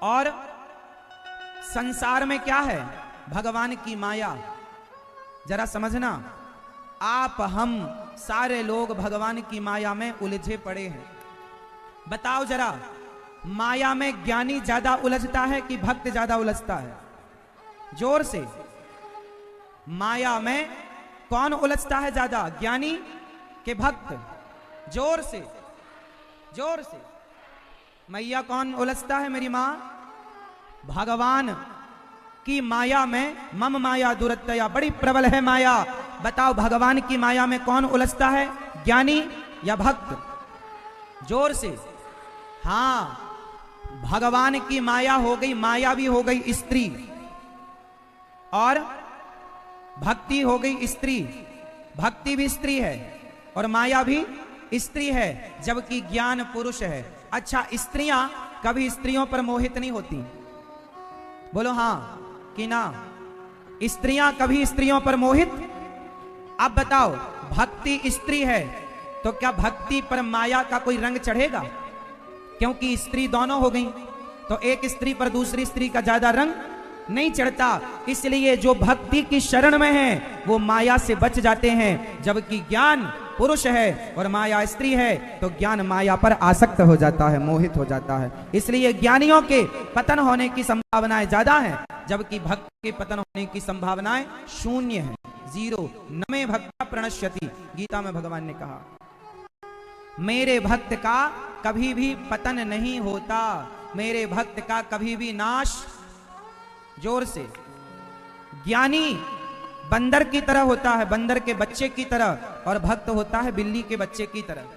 और संसार में क्या है? भगवान की माया। जरा समझना, आप हम सारे लोग भगवान की माया में उलझे पड़े हैं। बताओ जरा, माया में ज्ञानी ज्यादा उलझता है कि भक्त ज्यादा उलझता है? जोर से। माया में कौन उलझता है ज्यादा, ज्ञानी के भक्त? जोर से, जोर से। मैया कौन उलझता है मेरी मां? भगवान की माया में मम माया दुरत्तया, बड़ी प्रबल है माया। बताओ भगवान की माया में कौन उलझता है, ज्ञानी या भक्त? जोर से। हां, भगवान की माया हो गई, माया भी हो गई स्त्री, और भक्ति हो गई स्त्री। भक्ति भी स्त्री है और माया भी स्त्री है, जबकि ज्ञान पुरुष है। अच्छा, स्त्रियां कभी स्त्रियों पर मोहित नहीं होती? बोलो हां कि ना? स्त्रियां कभी स्त्रियों पर मोहित? अब बताओ, भक्ति स्त्री है तो क्या भक्ति पर माया का कोई रंग चढ़ेगा? क्योंकि स्त्री दोनों हो गई, तो एक स्त्री पर दूसरी स्त्री का ज्यादा रंग नहीं चढ़ता। इसलिए जो भक्ति की शरण में है वो माया से बच जाते हैं, जबकि ज्ञान पुरुष है और माया स्त्री है, तो ज्ञान माया पर आसक्त हो जाता है, मोहित हो जाता है। इसलिए ज्ञानियों के पतन होने की संभावनाएं ज्यादा है, जबकि भक्त के पतन होने की संभावनाएं शून्य है, जीरो। नमे भक्ता प्रणश्यति, गीता में भगवान ने कहा मेरे भक्त का कभी भी पतन नहीं होता, मेरे भक्त का कभी भी नाश। जोर से। ज्ञानी बंदर की तरह होता है, बंदर के बच्चे की तरह, और भक्त होता है बिल्ली के बच्चे की तरह।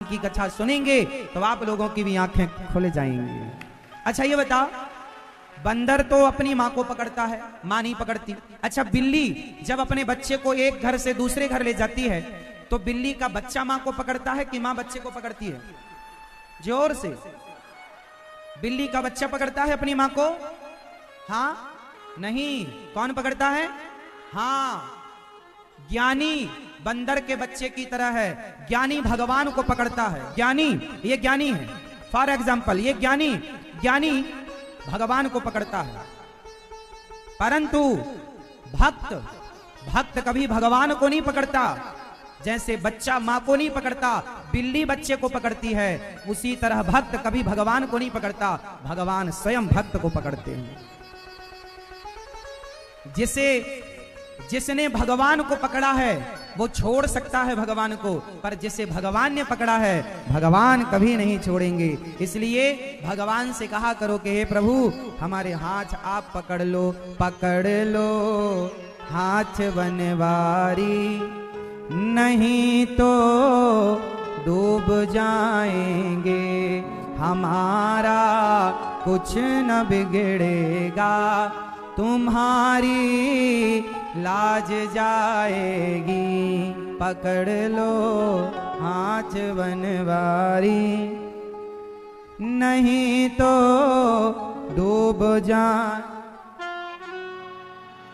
की कथा सुनेंगे तो आप लोगों की भी आंखें खुल जाएंगी। अच्छा ये बता, बंदर तो अपनी मां को पकड़ता है, मां नहीं पकड़ती। अच्छा, बिल्ली जब अपने बच्चे को एक घर से दूसरे घर ले जाती है तो बिल्ली का बच्चा मां को पकड़ता है कि मां बच्चे को पकड़ती है? जोर से। बिल्ली का बच्चा पकड़ता है अपनी मां को? हाँ नहीं, कौन पकड़ता है? हाँ, ज्ञानी बंदर के बच्चे की तरह है, ज्ञानी भगवान को पकड़ता है। ज्ञानी, ये ज्ञानी है, फॉर एग्जाम्पल ये ज्ञानी, ज्ञानी भगवान को पकड़ता है। परंतु भक्त, भक्त कभी भगवान को नहीं पकड़ता। जैसे बच्चा मां को नहीं पकड़ता, बिल्ली बच्चे को पकड़ती है, उसी तरह भक्त कभी भगवान को नहीं पकड़ता, भगवान स्वयं भक्त को पकड़ते हैं। जिसने भगवान को पकड़ा है वो छोड़ सकता है भगवान को, पर जिसे भगवान ने पकड़ा है भगवान कभी नहीं छोड़ेंगे। इसलिए भगवान से कहा करो कि हे प्रभु हमारे हाथ आप पकड़ लो हाथ बनवारी, नहीं तो डूब जाएंगे, हमारा कुछ न बिगड़ेगा, तुम्हारी लाज जाएगी, पकड़ लो हाथ बनवारी, नहीं तो डूब जा।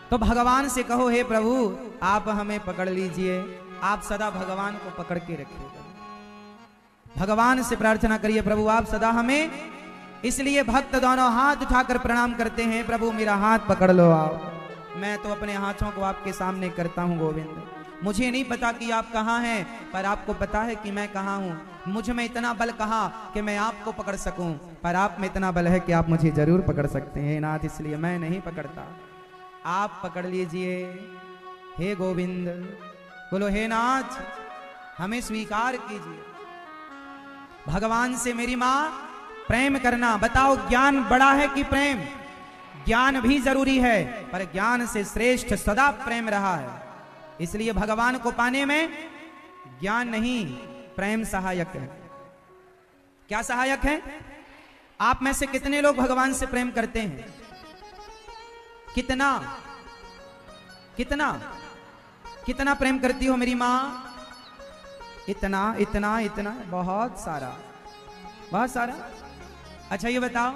तो भगवान से कहो हे प्रभु आप हमें पकड़ लीजिए, आप सदा भगवान को पकड़ के रखिएगा। भगवान से प्रार्थना करिए प्रभु आप सदा हमें। इसलिए भक्त दोनों हाथ उठाकर प्रणाम करते हैं, प्रभु मेरा हाथ पकड़ लो आप। मैं तो अपने हाथों को आपके सामने करता हूं गोविंद। मुझे नहीं पता कि आप कहाँ हैं, पर आपको पता है कि मैं कहाँ हूं। मुझ में इतना बल कहाँ कि मैं आपको पकड़ सकूं, पर आप में इतना बल है कि आप मुझे जरूर पकड़ सकते हैं नाथ, इसलिए मैं नहीं पकड़ता, आप पकड़ लीजिए हे गोविंद। बोलो हे नाथ हमें स्वीकार कीजिए। भगवान से मेरी मां प्रेम करना, बताओ ज्ञान बड़ा है कि प्रेम? ज्ञान भी जरूरी है, पर ज्ञान से श्रेष्ठ सदा प्रेम रहा है। इसलिए भगवान को पाने में ज्ञान नहीं, प्रेम सहायक है। क्या सहायक है? आप में से कितने लोग भगवान से प्रेम करते हैं? कितना कितना कितना प्रेम करती हो मेरी मां? इतना इतना इतना, बहुत सारा, बहुत सारा। अच्छा ये बताओ,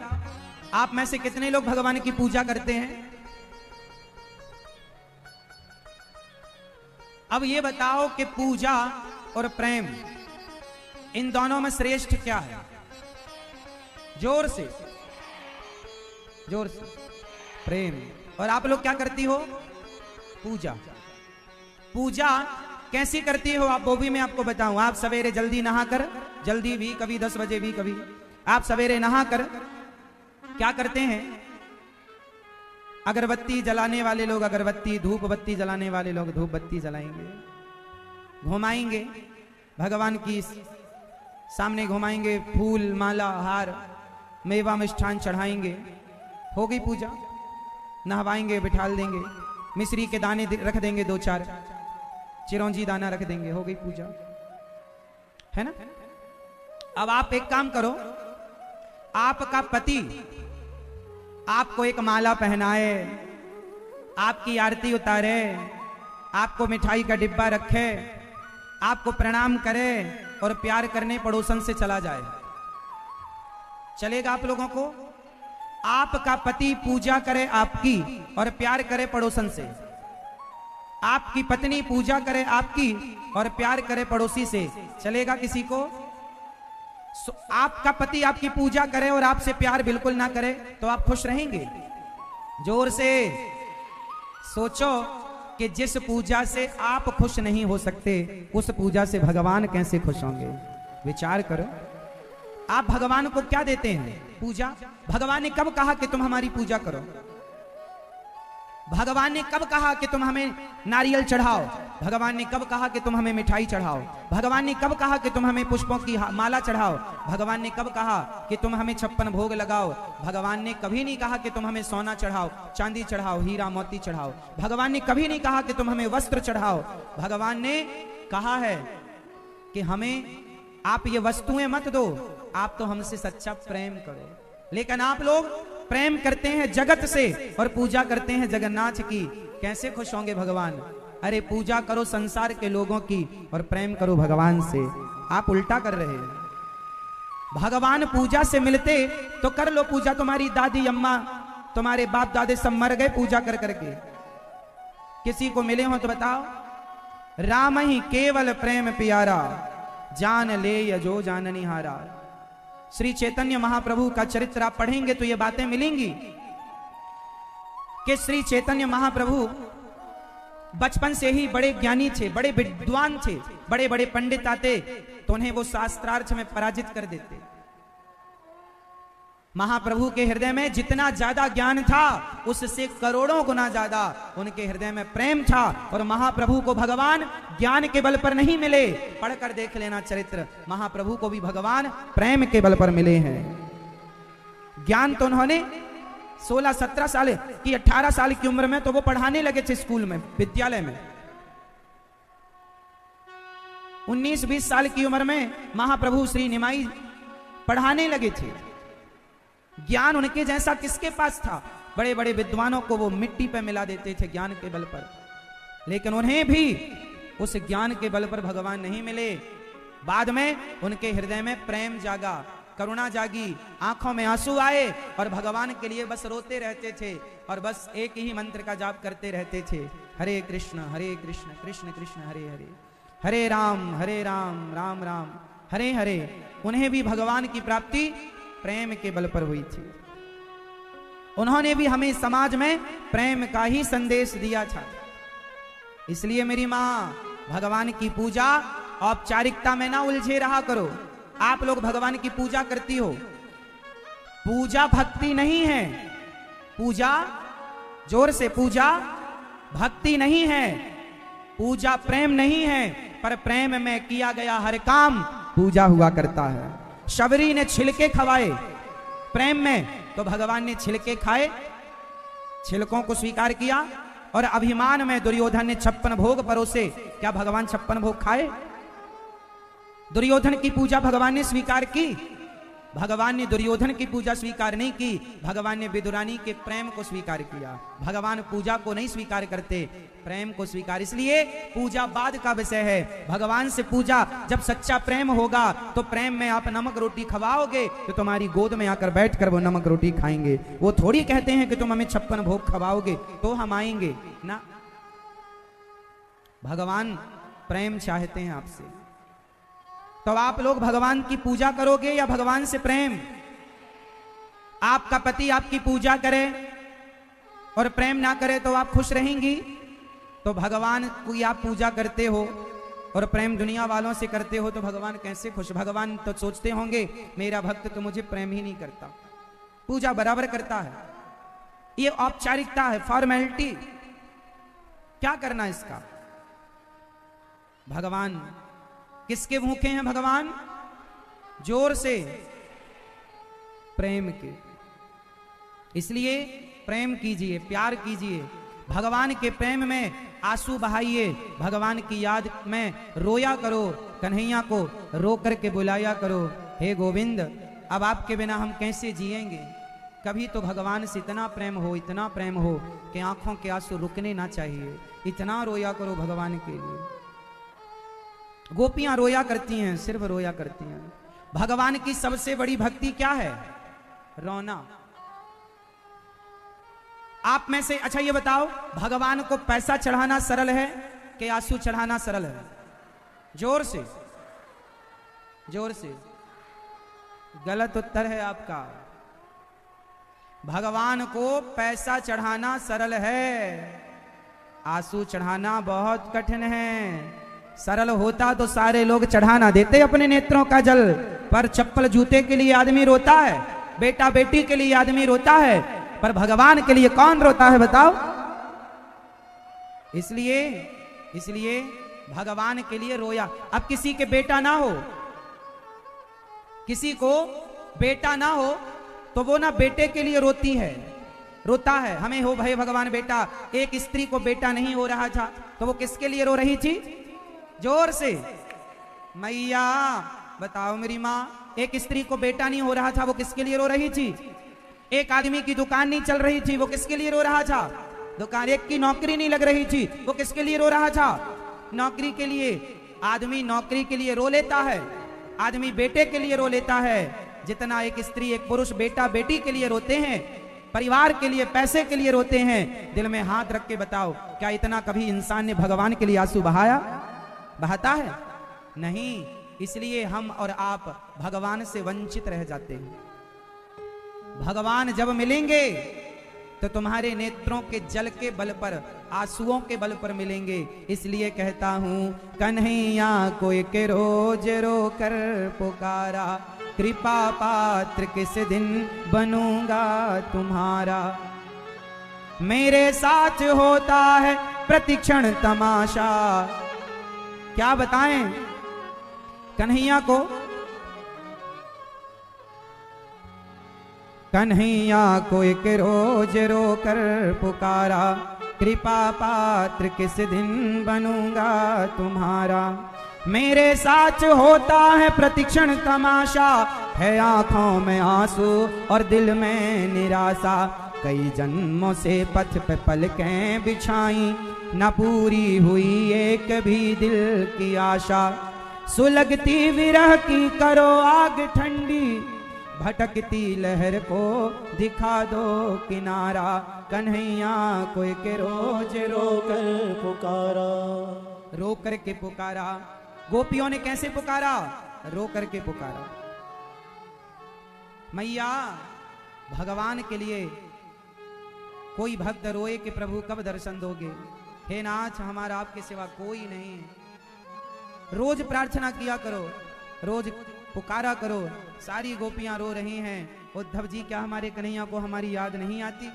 आप में से कितने लोग भगवान की पूजा करते हैं? अब ये बताओ कि पूजा और प्रेम, इन दोनों में श्रेष्ठ क्या है? जोर से, जोर से। प्रेम। और आप लोग क्या करती हो? पूजा। पूजा कैसी करती हो आप, वो भी मैं आपको बताऊं। आप सवेरे जल्दी नहाकर, जल्दी भी कभी 10 बजे भी कभी, आप सवेरे नहाकर क्या करते हैं? अगरबत्ती जलाने वाले लोग अगरबत्ती, धूप बत्ती जलाने वाले लोग धूप बत्ती जलाएंगे, घुमाएंगे भगवान की सामने, घुमाएंगे, फूल माला हार मेवा मिष्ठान चढ़ाएंगे, हो गई पूजा। नहवाएंगे, बिठाल देंगे, मिश्री के दाने रख देंगे, 2-4 चिरौंजी दाना रख देंगे, हो गई पूजा, है ना? अब आप एक काम करो, आपका पति आपको एक माला पहनाए, आपकी आरती उतारे, आपको मिठाई का डिब्बा रखे, आपको प्रणाम करे और प्यार करने पड़ोसन से चला जाए, चलेगा आप लोगों को? आपका पति पूजा करे आपकी और प्यार करे पड़ोसन से, आपकी पत्नी पूजा करे आपकी और प्यार करे पड़ोसी से, चलेगा किसी को? आपका पति आपकी पूजा करे और आपसे प्यार बिल्कुल ना करे तो आप खुश रहेंगे? जोर से सोचो कि जिस पूजा से आप खुश नहीं हो सकते, उस पूजा से भगवान कैसे खुश होंगे? विचार करो। आप भगवान को क्या देते हैं? पूजा। भगवान ने कब कहा कि तुम हमारी पूजा करो? भगवान ने कब कहा कि तुम हमें नारियल चढ़ाओ? भगवान ने कब कहा कि तुम हमें मिठाई चढ़ाओ? भगवान ने कब कहा कि तुम हमें पुष्पों की माला चढ़ाओ? भगवान ने कब कहा कि तुम हमें 56 भोग लगाओ? भगवान ने कभी नहीं कहा कि तुम हमें सोना चढ़ाओ, चांदी चढ़ाओ, हीरा मोती चढ़ाओ। भगवान ने कभी नहीं कहा कि तुम हमें वस्त्र चढ़ाओ। भगवान ने कहा है कि हमें आप ये वस्तुएं मत दो, आप तो हमसे सच्चा प्रेम करो। लेकिन आप लोग प्रेम करते हैं जगत से और पूजा करते हैं जगन्नाथ की, कैसे खुश होंगे भगवान? अरे पूजा करो संसार के लोगों की और प्रेम करो भगवान से, आप उल्टा कर रहे हैं। भगवान पूजा से मिलते तो कर लो पूजा, तुम्हारी दादी अम्मा तुम्हारे बाप दादे सब मर गए पूजा कर करके, किसी को मिले हो तो बताओ। राम ही केवल प्रेम प्यारा, जान ले यजो जाननी हारा। श्री चैतन्य महाप्रभु का चरित्र आप पढ़ेंगे तो ये बातें मिलेंगी कि श्री चैतन्य महाप्रभु बचपन से ही बड़े ज्ञानी थे, बड़े विद्वान थे, बड़े बड़े पंडित आते तो उन्हें वो शास्त्रार्थ में पराजित कर देते। महाप्रभु के हृदय में जितना ज्यादा ज्ञान था उससे करोड़ों गुना ज्यादा उनके हृदय में प्रेम था। और महाप्रभु को भगवान ज्ञान के बल पर नहीं मिले, पढ़कर देख लेना चरित्र, महाप्रभु को भी भगवान प्रेम के बल पर मिले हैं। ज्ञान तो उन्होंने 16-17 साल की 18 साल की उम्र में तो वो पढ़ाने लगे थे स्कूल में, विद्यालय में। 19-20 साल की उम्र में महाप्रभु श्री निमाई पढ़ाने लगे थे। ज्ञान उनके जैसा किसके पास था? बड़े बड़े विद्वानों को वो मिट्टी पे मिला देते थे ज्ञान के बल पर, लेकिन उन्हें भी उस ज्ञान के बल पर भगवान नहीं मिले। बाद में उनके हृदय में प्रेम जागा, करुणा जागी, आंखों में आंसू आए और भगवान के लिए बस रोते रहते थे और बस एक ही मंत्र का जाप करते रहते थे, हरे कृष्ण कृष्ण कृष्ण हरे हरे, हरे राम राम राम हरे हरे। उन्हें भी भगवान की प्राप्ति प्रेम के बल पर हुई थी। उन्होंने भी हमें समाज में प्रेम का ही संदेश दिया था। इसलिए मेरी मां, भगवान की पूजा औपचारिकता में ना उलझे रहा करो। आप लोग भगवान की पूजा करती हो, पूजा भक्ति नहीं है। पूजा, जोर से, पूजा भक्ति नहीं है, पूजा प्रेम नहीं है, पर प्रेम में किया गया हर काम पूजा हुआ करता है। शबरी ने छिलके खवाए प्रेम में, तो भगवान ने छिलके खाए, छिलकों को स्वीकार किया। और अभिमान में दुर्योधन ने 56 भोग परोसे, क्या भगवान 56 भोग खाए? दुर्योधन की पूजा भगवान ने स्वीकार की? भगवान ने दुर्योधन की पूजा स्वीकार नहीं की, भगवान ने विदुरानी के प्रेम को स्वीकार किया। भगवान पूजा को नहीं स्वीकार करते, प्रेम को स्वीकार। इसलिए पूजा बाद का विषय है। भगवान से पूजा, जब सच्चा प्रेम होगा तो प्रेम में आप नमक रोटी खवाओगे तो तुम्हारी गोद में आकर बैठकर वो नमक रोटी खाएंगे। वो थोड़ी कहते हैं कि तुम हमें 56 भोग खवाओगे तो हम आएंगे ना। भगवान प्रेम चाहते हैं आपसे, तो आप लोग भगवान की पूजा करोगे या भगवान से प्रेम? आपका पति आपकी पूजा करे और प्रेम ना करे तो आप खुश रहेंगी? तो भगवान की आप पूजा करते हो और प्रेम दुनिया वालों से करते हो तो भगवान कैसे खुश? भगवान तो सोचते होंगे मेरा भक्त तो मुझे प्रेम ही नहीं करता, पूजा बराबर करता है। ये औपचारिकता है, फॉर्मेलिटी। क्या करना इसका? भगवान किसके भूखे हैं? भगवान जोर से प्रेम के। इसलिए प्रेम कीजिए, प्यार कीजिए, भगवान के प्रेम में आंसू बहाइए, भगवान की याद में रोया करो, कन्हैया को रो करके बुलाया करो, हे गोविंद अब आपके बिना हम कैसे जिएंगे। कभी तो भगवान से इतना प्रेम हो, इतना प्रेम हो कि आंखों के आंसू रुकने ना चाहिए, इतना रोया करो भगवान के लिए। गोपियां रोया करती हैं, सिर्फ रोया करती हैं। भगवान की सबसे बड़ी भक्ति क्या है? रोना। आप में से अच्छा ये बताओ, भगवान को पैसा चढ़ाना सरल है कि आंसू चढ़ाना सरल है? जोर से, जोर से। गलत उत्तर है आपका। भगवान को पैसा चढ़ाना सरल है, आंसू चढ़ाना बहुत कठिन है। सरल होता तो सारे लोग चढ़ा ना देते अपने नेत्रों का जल, पर चप्पल जूते के लिए आदमी रोता है, बेटा बेटी के लिए आदमी रोता है, पर भगवान के लिए कौन रोता है बताओ? इसलिए भगवान के लिए रोया। अब किसी के बेटा ना हो, किसी को बेटा ना हो तो वो ना बेटे के लिए रोती है, रोता है, हमें हो भाई भगवान बेटा। एक स्त्री को बेटा नहीं हो रहा था तो वो किसके लिए रो रही थी? जोर से, मैया बताओ मेरी माँ। एक स्त्री को बेटा नहीं हो रहा था, वो किसके लिए रो रही थी? एक आदमी की दुकान नहीं चल रही थी, वो किसके लिए रो रहा था? दुकान। एक की नौकरी नहीं लग रही थी, वो किसके लिए रो रहा था? नौकरी के लिए। आदमी नौकरी के लिए रो लेता है, आदमी बेटे के लिए रो लेता है, जितना एक स्त्री एक पुरुष बेटा बेटी के लिए रोते हैं, परिवार के लिए, पैसे के लिए रोते हैं। दिल में हाथ रख के बताओ, क्या इतना कभी इंसान ने भगवान के लिए आंसू बहाता है? नहीं। इसलिए हम और आप भगवान से वंचित रह जाते हैं। भगवान जब मिलेंगे तो तुम्हारे नेत्रों के जल के बल पर, आंसुओं के बल पर मिलेंगे। इसलिए कहता हूं, कन्हैया को एक रोज रो कर पुकारा, कृपा पात्र किस दिन बनूंगा तुम्हारा। मेरे साथ होता है प्रतिक्षण तमाशा। क्या बताएं कन्हैया को? कन्हैया को एक रोज रो कर पुकारा, कृपा पात्र किस दिन बनूंगा तुम्हारा। मेरे साथ होता है प्रतिक्षण तमाशा, है आंखों में आंसू और दिल में निराशा। कई जन्मों से पथ पे पलकें बिछाई, न पूरी हुई एक भी दिल की आशा। सुलगती विरह की करो आग ठंडी, भटकती लहर को दिखा दो किनारा। कन्हैया को एक रोज रो कर पुकारा, रो कर के पुकारा। गोपियों ने कैसे पुकारा? रो कर के पुकारा। मैया भगवान के लिए कोई भक्त रोए कि प्रभु कब दर्शन दोगे? हे नाथ हमारा आपके सिवा कोई नहीं। रोज प्रार्थना किया करो, रोज पुकारा करो। सारी गोपियां रो रही हैं, उद्धव जी क्या हमारे कन्हैया को हमारी याद नहीं आती?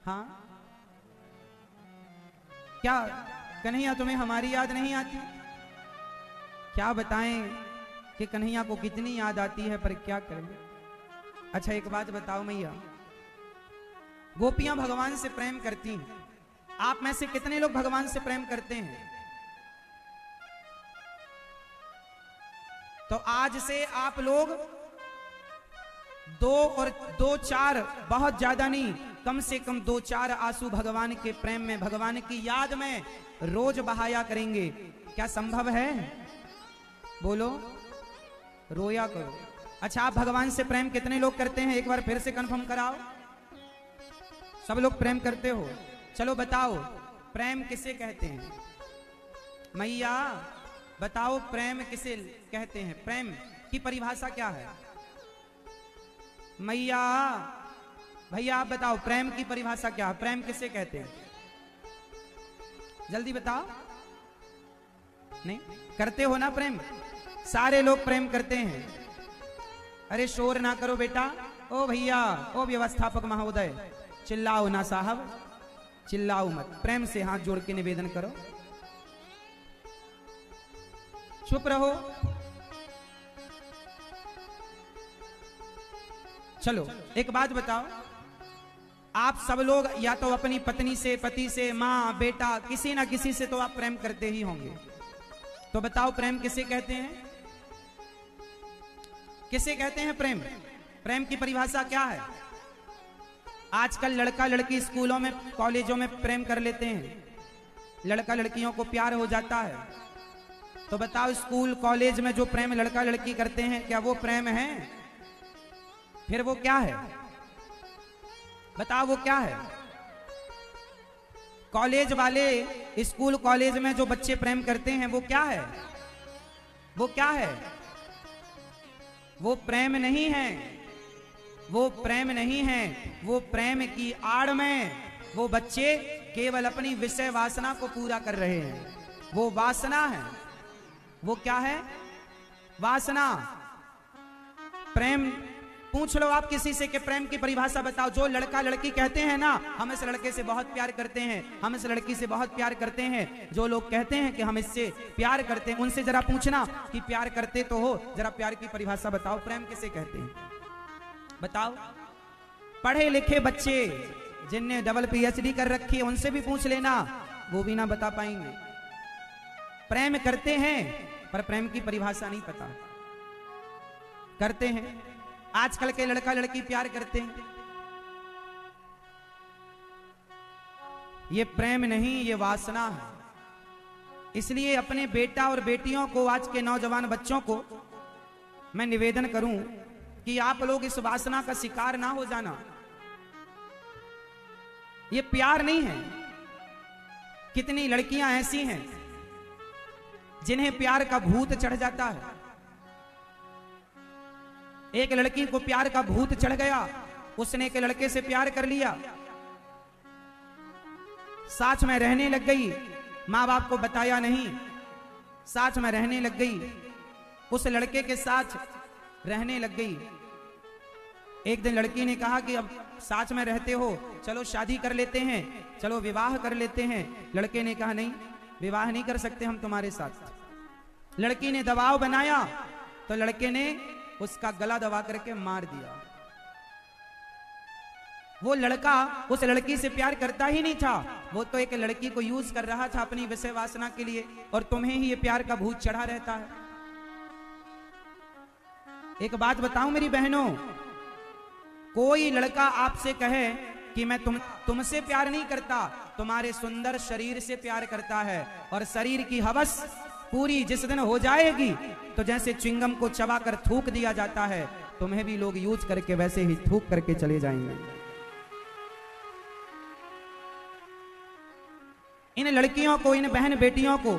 हाँ क्या कन्हैया तुम्हें हमारी याद नहीं आती? क्या बताएं कि कन्हैया को कितनी याद आती है, पर क्या करें। अच्छा एक बात बताओ मैया, गोपियां भगवान से प्रेम करती हैं, आप में से कितने लोग भगवान से प्रेम करते हैं? तो आज से आप लोग 2 और 2-4, बहुत ज्यादा नहीं, कम से कम 2-4 आंसू भगवान के प्रेम में, भगवान की याद में रोज बहाया करेंगे। क्या संभव है? बोलो, रोया करो। अच्छा आप भगवान से प्रेम कितने लोग करते हैं, एक बार फिर से कंफर्म कराओ। सब लोग प्रेम करते हो? चलो बताओ प्रेम किसे कहते हैं? मैया बताओ प्रेम किसे कहते हैं? प्रेम की परिभाषा क्या है? मैया, भैया आप बताओ प्रेम की परिभाषा क्या है? प्रेम किसे कहते हैं? जल्दी बताओ। नहीं करते हो ना प्रेम? सारे लोग प्रेम करते हैं। अरे शोर ना करो बेटा। ओ भैया, ओ व्यवस्थापक महोदय, चिल्लाओ ना साहब, चिल्लाओ मत, प्रेम से हाथ जोड़ के निवेदन करो। चुप रहो। चलो एक बात बताओ, आप सब लोग या तो अपनी पत्नी से, पति से, माँ, बेटा, किसी ना किसी से तो आप प्रेम करते ही होंगे। तो बताओ प्रेम किसे कहते हैं? किसे कहते हैं प्रेम? प्रेम की परिभाषा क्या है? आजकल लड़का लड़की स्कूलों में, कॉलेजों में प्रेम कर लेते हैं, लड़का लड़कियों को प्यार हो जाता है। तो बताओ स्कूल कॉलेज में जो प्रेम लड़का लड़की करते हैं, क्या वो प्रेम है? फिर वो क्या है? बताओ वो क्या है? कॉलेज वाले, स्कूल कॉलेज में जो बच्चे प्रेम करते हैं वो क्या है? वो क्या है? वो प्रेम नहीं है, वो प्रेम नहीं है। वो प्रेम की आड़ में वो बच्चे केवल अपनी विषय वासना को पूरा कर रहे हैं। वो वासना है। वो क्या है? वासना। प्रेम पूछ लो आप किसी से कि प्रेम की परिभाषा बताओ। जो लड़का लड़की कहते हैं ना, हम इस लड़के से बहुत प्यार करते हैं, हम इस लड़की से बहुत प्यार करते हैं, जो लोग कहते हैं कि हम इससे प्यार करते हैं, उनसे जरा पूछना कि प्यार करते तो हो, जरा प्यार की परिभाषा बताओ, प्रेम किसे कहते हैं? बताओ। पढ़े लिखे बच्चे जिनने डबल PhD कर रखी है, उनसे भी पूछ लेना, वो भी ना बता पाएंगे। प्रेम करते हैं पर प्रेम की परिभाषा नहीं पता। करते हैं, आजकल के लड़का लड़की प्यार करते हैं। ये प्रेम नहीं, ये वासना है। इसलिए अपने बेटा और बेटियों को, आज के नौजवान बच्चों को मैं निवेदन करूं कि आप लोग इस वासना का शिकार ना हो जाना। ये प्यार नहीं है। कितनी लड़कियां ऐसी हैं जिन्हें प्यार का भूत चढ़ जाता है। एक लड़की को प्यार का भूत चढ़ गया, उसने एक लड़के से प्यार कर लिया, साथ में रहने लग गई, माँ बाप को बताया नहीं, साथ में रहने लग गई, उस लड़के के साथ रहने लग गई। एक दिन लड़की ने कहा कि अब साथ में रहते हो, चलो शादी कर लेते हैं, चलो विवाह कर लेते हैं। लड़के ने कहा नहीं, विवाह नहीं कर सकते हम तुम्हारे साथ। लड़की ने दबाव बनाया तो लड़के ने उसका गला दबा करके मार दिया। वो लड़का उस लड़की से प्यार करता ही नहीं था, वो तो एक लड़की को यूज कर रहा था अपनी विषय वासना के लिए, और तुम्हें ही ये प्यार का भूत चढ़ा रहता है। एक बात बताऊं मेरी बहनों, कोई लड़का आपसे कहे कि मैं तुमसे प्यार नहीं करता, तुम्हारे सुंदर शरीर से प्यार करता है, और शरीर की हवस पूरी जिस दिन हो जाएगी तो जैसे च्युइंगम को चबाकर थूक दिया जाता है, तुम्हें भी लोग यूज करके वैसे ही थूक करके चले जाएंगे। इन लड़कियों को, इन बहन बेटियों को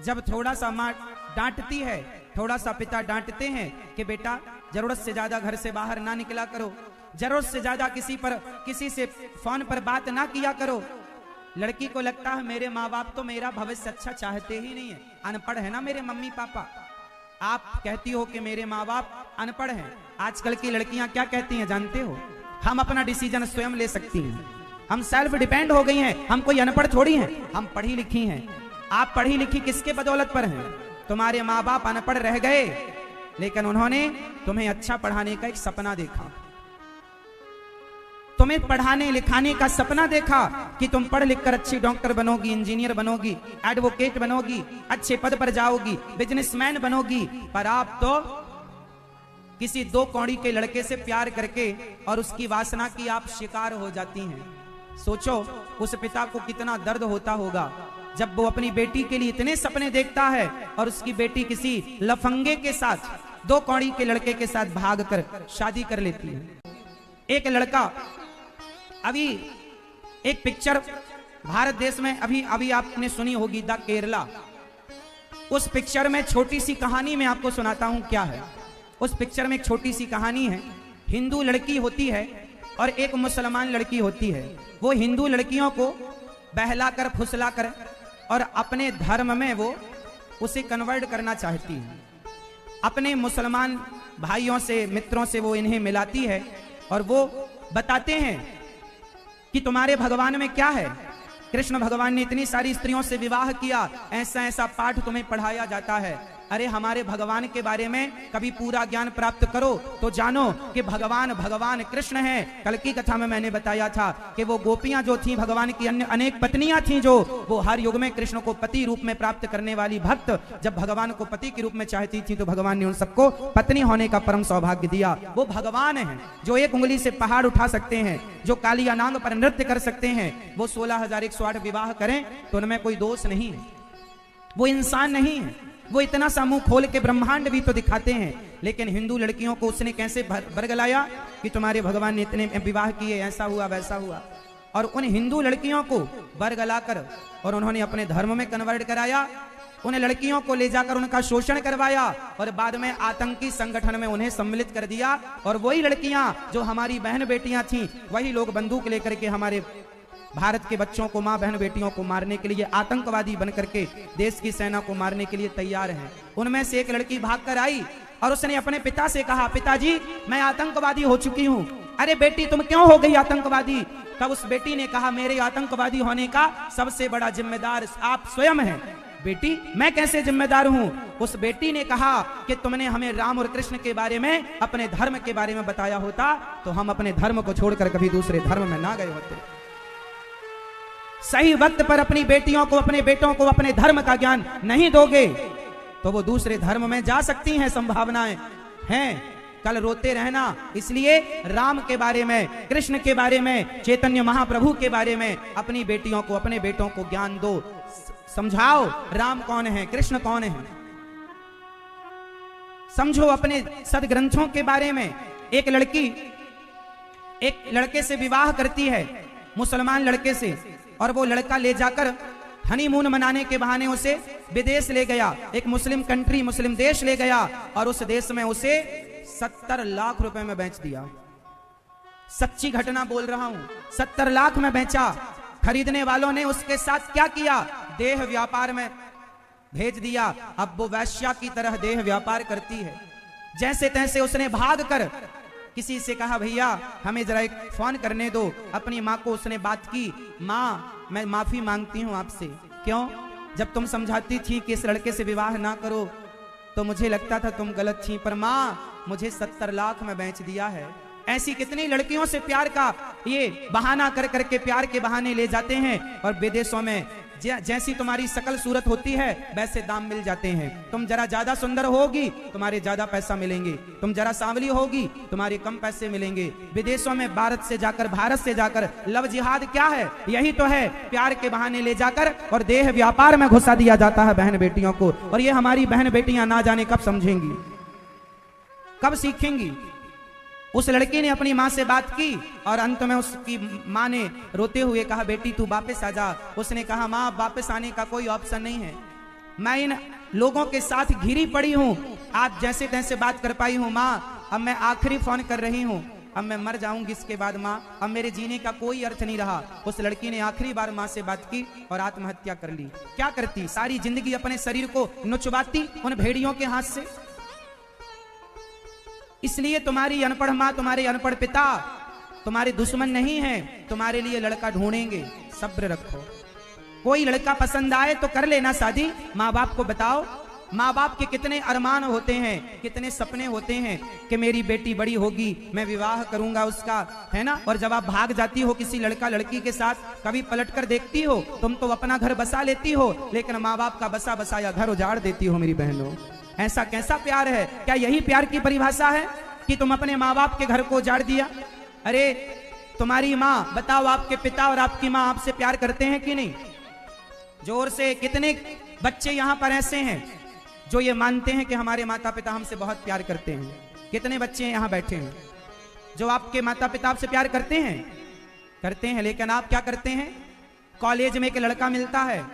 जब थोड़ा सा माँ डांटती है, थोड़ा सा पिता डांटते हैं कि बेटा जरूरत से ज्यादा घर से बाहर ना निकला करो, जरूरत से ज्यादा किसी से फोन पर बात ना किया करो, लड़की को लगता है मेरे माँ बाप तो मेरा भविष्य अच्छा चाहते ही नहीं है, अनपढ़ है ना मेरे मम्मी पापा। आप कहती हो कि मेरे माँ बाप अनपढ़ हैं। आजकल की लड़कियां क्या कहती हैं जानते हो? हम अपना डिसीजन स्वयं ले सकती हैं, हम सेल्फ डिपेंड हो गई हैं, हम कोई अनपढ़ थोड़ी हैं, हम पढ़ी लिखी हैं। आप पढ़ी लिखी किसके बदौलत पर हैं? तुम्हारे माँ बाप अनपढ़ रह गए, लेकिन उन्होंने तुम्हें अच्छा पढ़ाने का एक सपना देखा, तुम्हें पढ़ाने लिखाने का सपना देखा कि तुम पढ़ लिख कर अच्छी डॉक्टर बनोगी, इंजीनियर बनोगी, एडवोकेट बनोगी, अच्छे पद पर जाओगी, बिजनेसमैन बनोगी। पर आप तो किसी 2 कौड़ी के लड़के से प्यार करके और उसकी वासना की आप शिकार हो जाती हैं। सोचो उस पिता को कितना दर्द होता होगा जब वो अपनी बेटी के लिए इतने सपने देखता है और उसकी बेटी किसी लफंगे के साथ, 2 कौड़ी के लड़के के साथ भागकर शादी कर लेती है। एक लड़का, अभी एक पिक्चर भारत देश में अभी आपने सुनी होगी, द केरला। उस पिक्चर में छोटी सी कहानी मैं आपको सुनाता हूं क्या है। उस पिक्चर में एक छोटी सी कहानी है। हिंदू लड़की होती है और एक मुसलमान लड़की होती है। वो हिंदू लड़कियों को बहलाकर फुसलाकर और अपने धर्म में वो उसे कन्वर्ट करना चाहती है। अपने मुसलमान भाइयों से, मित्रों से वो इन्हें मिलाती है और वो बताते हैं कि तुम्हारे भगवान में क्या है। कृष्ण भगवान ने इतनी सारी स्त्रियों से विवाह किया, ऐसा ऐसा पाठ तुम्हें पढ़ाया जाता है। अरे हमारे भगवान के बारे में कभी पूरा ज्ञान प्राप्त करो तो जानो कि भगवान कृष्ण है। कल की कथा में मैंने बताया था कि वो गोपियां जो थी, भगवान की अन्य अनेक पत्नियां थी, जो वो हर युग में कृष्ण को पति रूप में प्राप्त करने वाली भक्त जब भगवान को पति के रूप में चाहती थी तो भगवान ने उन सबको पत्नी होने का परम सौभाग्य दिया। वो भगवान है जो एक उंगली से पहाड़ उठा सकते हैं, जो काली अनांग पर नृत्य कर सकते हैं। वो 16,108 विवाह करें तो उनमें कोई दोष नहीं है। वो इंसान नहीं है। वो इतना सा मुंह खोल के ब्रह्मांड भी तो दिखाते हैं, लेकिन हिंदू लड़कियों को उसने कैसे बरगलाया कि तुम्हारे भगवान ने इतने विवाह किए, ऐसा हुआ वैसा हुआ। और उन हिंदू लड़कियों को बरगलाकर और उन्होंने अपने धर्म में कन्वर्ट कराया। उन लड़कियों को ले जाकर उनका शोषण करवाया और बाद में आतंकी संगठन में उन्हें सम्मिलित कर दिया। और वही लड़कियां जो हमारी बहन बेटियां थीं, वही लोग बंदूक लेकर के हमारे भारत के बच्चों को, मां बहन बेटियों को मारने के लिए आतंकवादी बनकर के देश की सेना को मारने के लिए तैयार हैं। उनमें से एक लड़की भागकर आई और उसने अपने पिता से कहा, पिताजी मैं आतंकवादी हो चुकी हूं। अरे बेटी तुम क्यों हो गई आतंकवादी? तब उस बेटी ने कहा, मेरे आतंकवादी होने का सबसे बड़ा जिम्मेदार आप स्वयं हैं। बेटी मैं कैसे जिम्मेदार हूं? उस बेटी ने कहा कि तुमने हमें राम और कृष्ण के बारे में, अपने धर्म के बारे में बताया होता तो हम अपने धर्म को छोड़कर कभी दूसरे धर्म में ना गए होते। सही वक्त पर अपनी बेटियों को, अपने बेटों को अपने धर्म का ज्ञान नहीं दोगे तो वो दूसरे धर्म में जा सकती हैं, संभावनाएं हैं। कल रोते रहना। इसलिए राम के बारे में, कृष्ण के बारे में, चैतन्य महाप्रभु के बारे में अपनी बेटियों को, अपने बेटों को ज्ञान दो, समझाओ राम कौन है, कृष्ण कौन है। समझो अपने सदग्रंथों के बारे में। एक लड़की एक लड़के से विवाह करती है, मुसलमान लड़के से, और वो लड़का ले जाकर हनीमून मनाने के बहाने उसे विदेश ले गया, एक मुस्लिम कंट्री, मुस्लिम देश ले गया और उस देश में उसे 70 लाख रुपए में बेच दिया। सच्ची घटना बोल रहा हूं, 70 लाख में बेचा। खरीदने वालों ने उसके साथ क्या किया? देह व्यापार में भेज दिया। अब वो वैश्या की तरह देह व्यापार करती है। जैसे तैसे उसने भागकर किसी से कहा, भैया हमें जरा एक फोन करने दो। अपनी माँ को उसने बात की, माँ मैं माफी मांगती हूँ आपसे। क्यों? जब तुम समझाती थी कि इस लड़के से विवाह ना करो तो मुझे लगता था तुम गलत थी, पर माँ मुझे 70 लाख में बेच दिया है। ऐसी कितनी लड़कियों से प्यार का ये बहाना कर करके प्यार के बहाने ले जाते हैं और विदेशों में जैसी तुम्हारी शकल सूरत होती है वैसे दाम मिल जाते हैं। तुम जरा ज्यादा सुंदर होगी तुम्हारे ज्यादा पैसा मिलेंगे, तुम जरा सांवली होगी तुम्हारे कम पैसे मिलेंगे। विदेशों में भारत से जाकर लव जिहाद क्या है? यही तो है, प्यार के बहाने ले जाकर और देह व्यापार में घुसा दिया जाता है बहन बेटियों को। और ये हमारी बहन बेटियां ना जाने कब समझेंगी, कब सीखेंगी। उस लड़की ने अपनी माँ से बात की और अंत में उसकी माँ ने रोते हुए कहा, बेटी तू वापस आ जा। उसने कहा, माँ वापस आने का कोई ऑप्शन नहीं है, मैं इन लोगों के साथ घिरी पड़ी हूँ, आज जैसे तैसे बात कर पाई हूँ माँ, अब मैं आखिरी फोन कर रही हूँ, अब मैं मर जाऊंगी इसके बाद माँ, अब मेरे जीने का कोई अर्थ नहीं रहा। उस लड़की ने आखिरी बार माँ से बात की और आत्महत्या कर ली। क्या करती? सारी जिंदगी अपने शरीर को नुचवाती उन भेड़ियों के हाथ से। इसलिए तुम्हारी अनपढ़ माँ, तुम्हारे अनपढ़ पिता तुम्हारे दुश्मन नहीं हैं, तुम्हारे लिए लड़का ढूंढेंगे, सब्र रखो। कोई लड़का पसंद आए तो कर लेना शादी। माँ बाप को बताओ, माँ बाप के कितने अरमान होते हैं, कितने सपने होते हैं कि मेरी बेटी बड़ी होगी, मैं विवाह करूंगा उसका, है ना। और जब आप भाग जाती हो किसी लड़का लड़की के साथ, कभी पलटकर देखती हो, तुम तो अपना घर बसा लेती हो, लेकिन माँ बाप का बसा बसाया घर उजाड़ देती हो मेरी बहनों। ऐसा कैसा प्यार है? क्या यही प्यार की परिभाषा है कि तुम अपने माँ बाप के घर को उजाड़ दिया? अरे तुम्हारी माँ, बताओ आपके पिता और आपकी माँ आपसे प्यार करते हैं कि नहीं? जोर से। कितने बच्चे यहाँ पर ऐसे हैं जो ये मानते हैं कि हमारे माता पिता हमसे बहुत प्यार करते हैं? कितने बच्चे यहाँ बैठे हैं जो आपके माता पिता आपसे प्यार करते हैं? करते हैं, लेकिन आप क्या करते हैं? कॉलेज में एक लड़का मिलता है,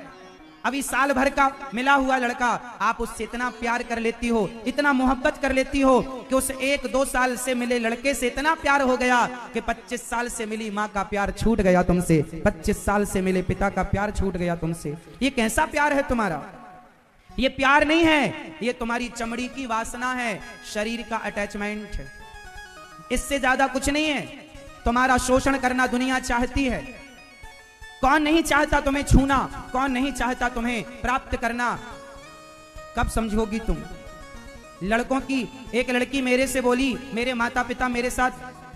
अभी साल भर का मिला हुआ लड़का, आप उससे इतना प्यार कर लेती हो, इतना मोहब्बत कर लेती हो कि उस 1-2 साल से मिले लड़के से इतना प्यार हो गया कि 25 साल से मिली माँ का प्यार छूट गया तुमसे, 25 साल से मिले पिता का प्यार छूट गया तुमसे। ये कैसा प्यार है तुम्हारा? ये प्यार नहीं है, ये तुम्हारी चमड़ी की वासना है, शरीर का अटैचमेंट है, इससे ज्यादा कुछ नहीं है। तुम्हारा शोषण करना दुनिया चाहती है। कौन नहीं चाहता तुम्हें छूना? कौन नहीं चाहता तुम्हें प्राप्त करना? कब समझोगी तुम? लड़कों की एक लड़की मेरे से बोली, मेरे माता पिता मेरे साथ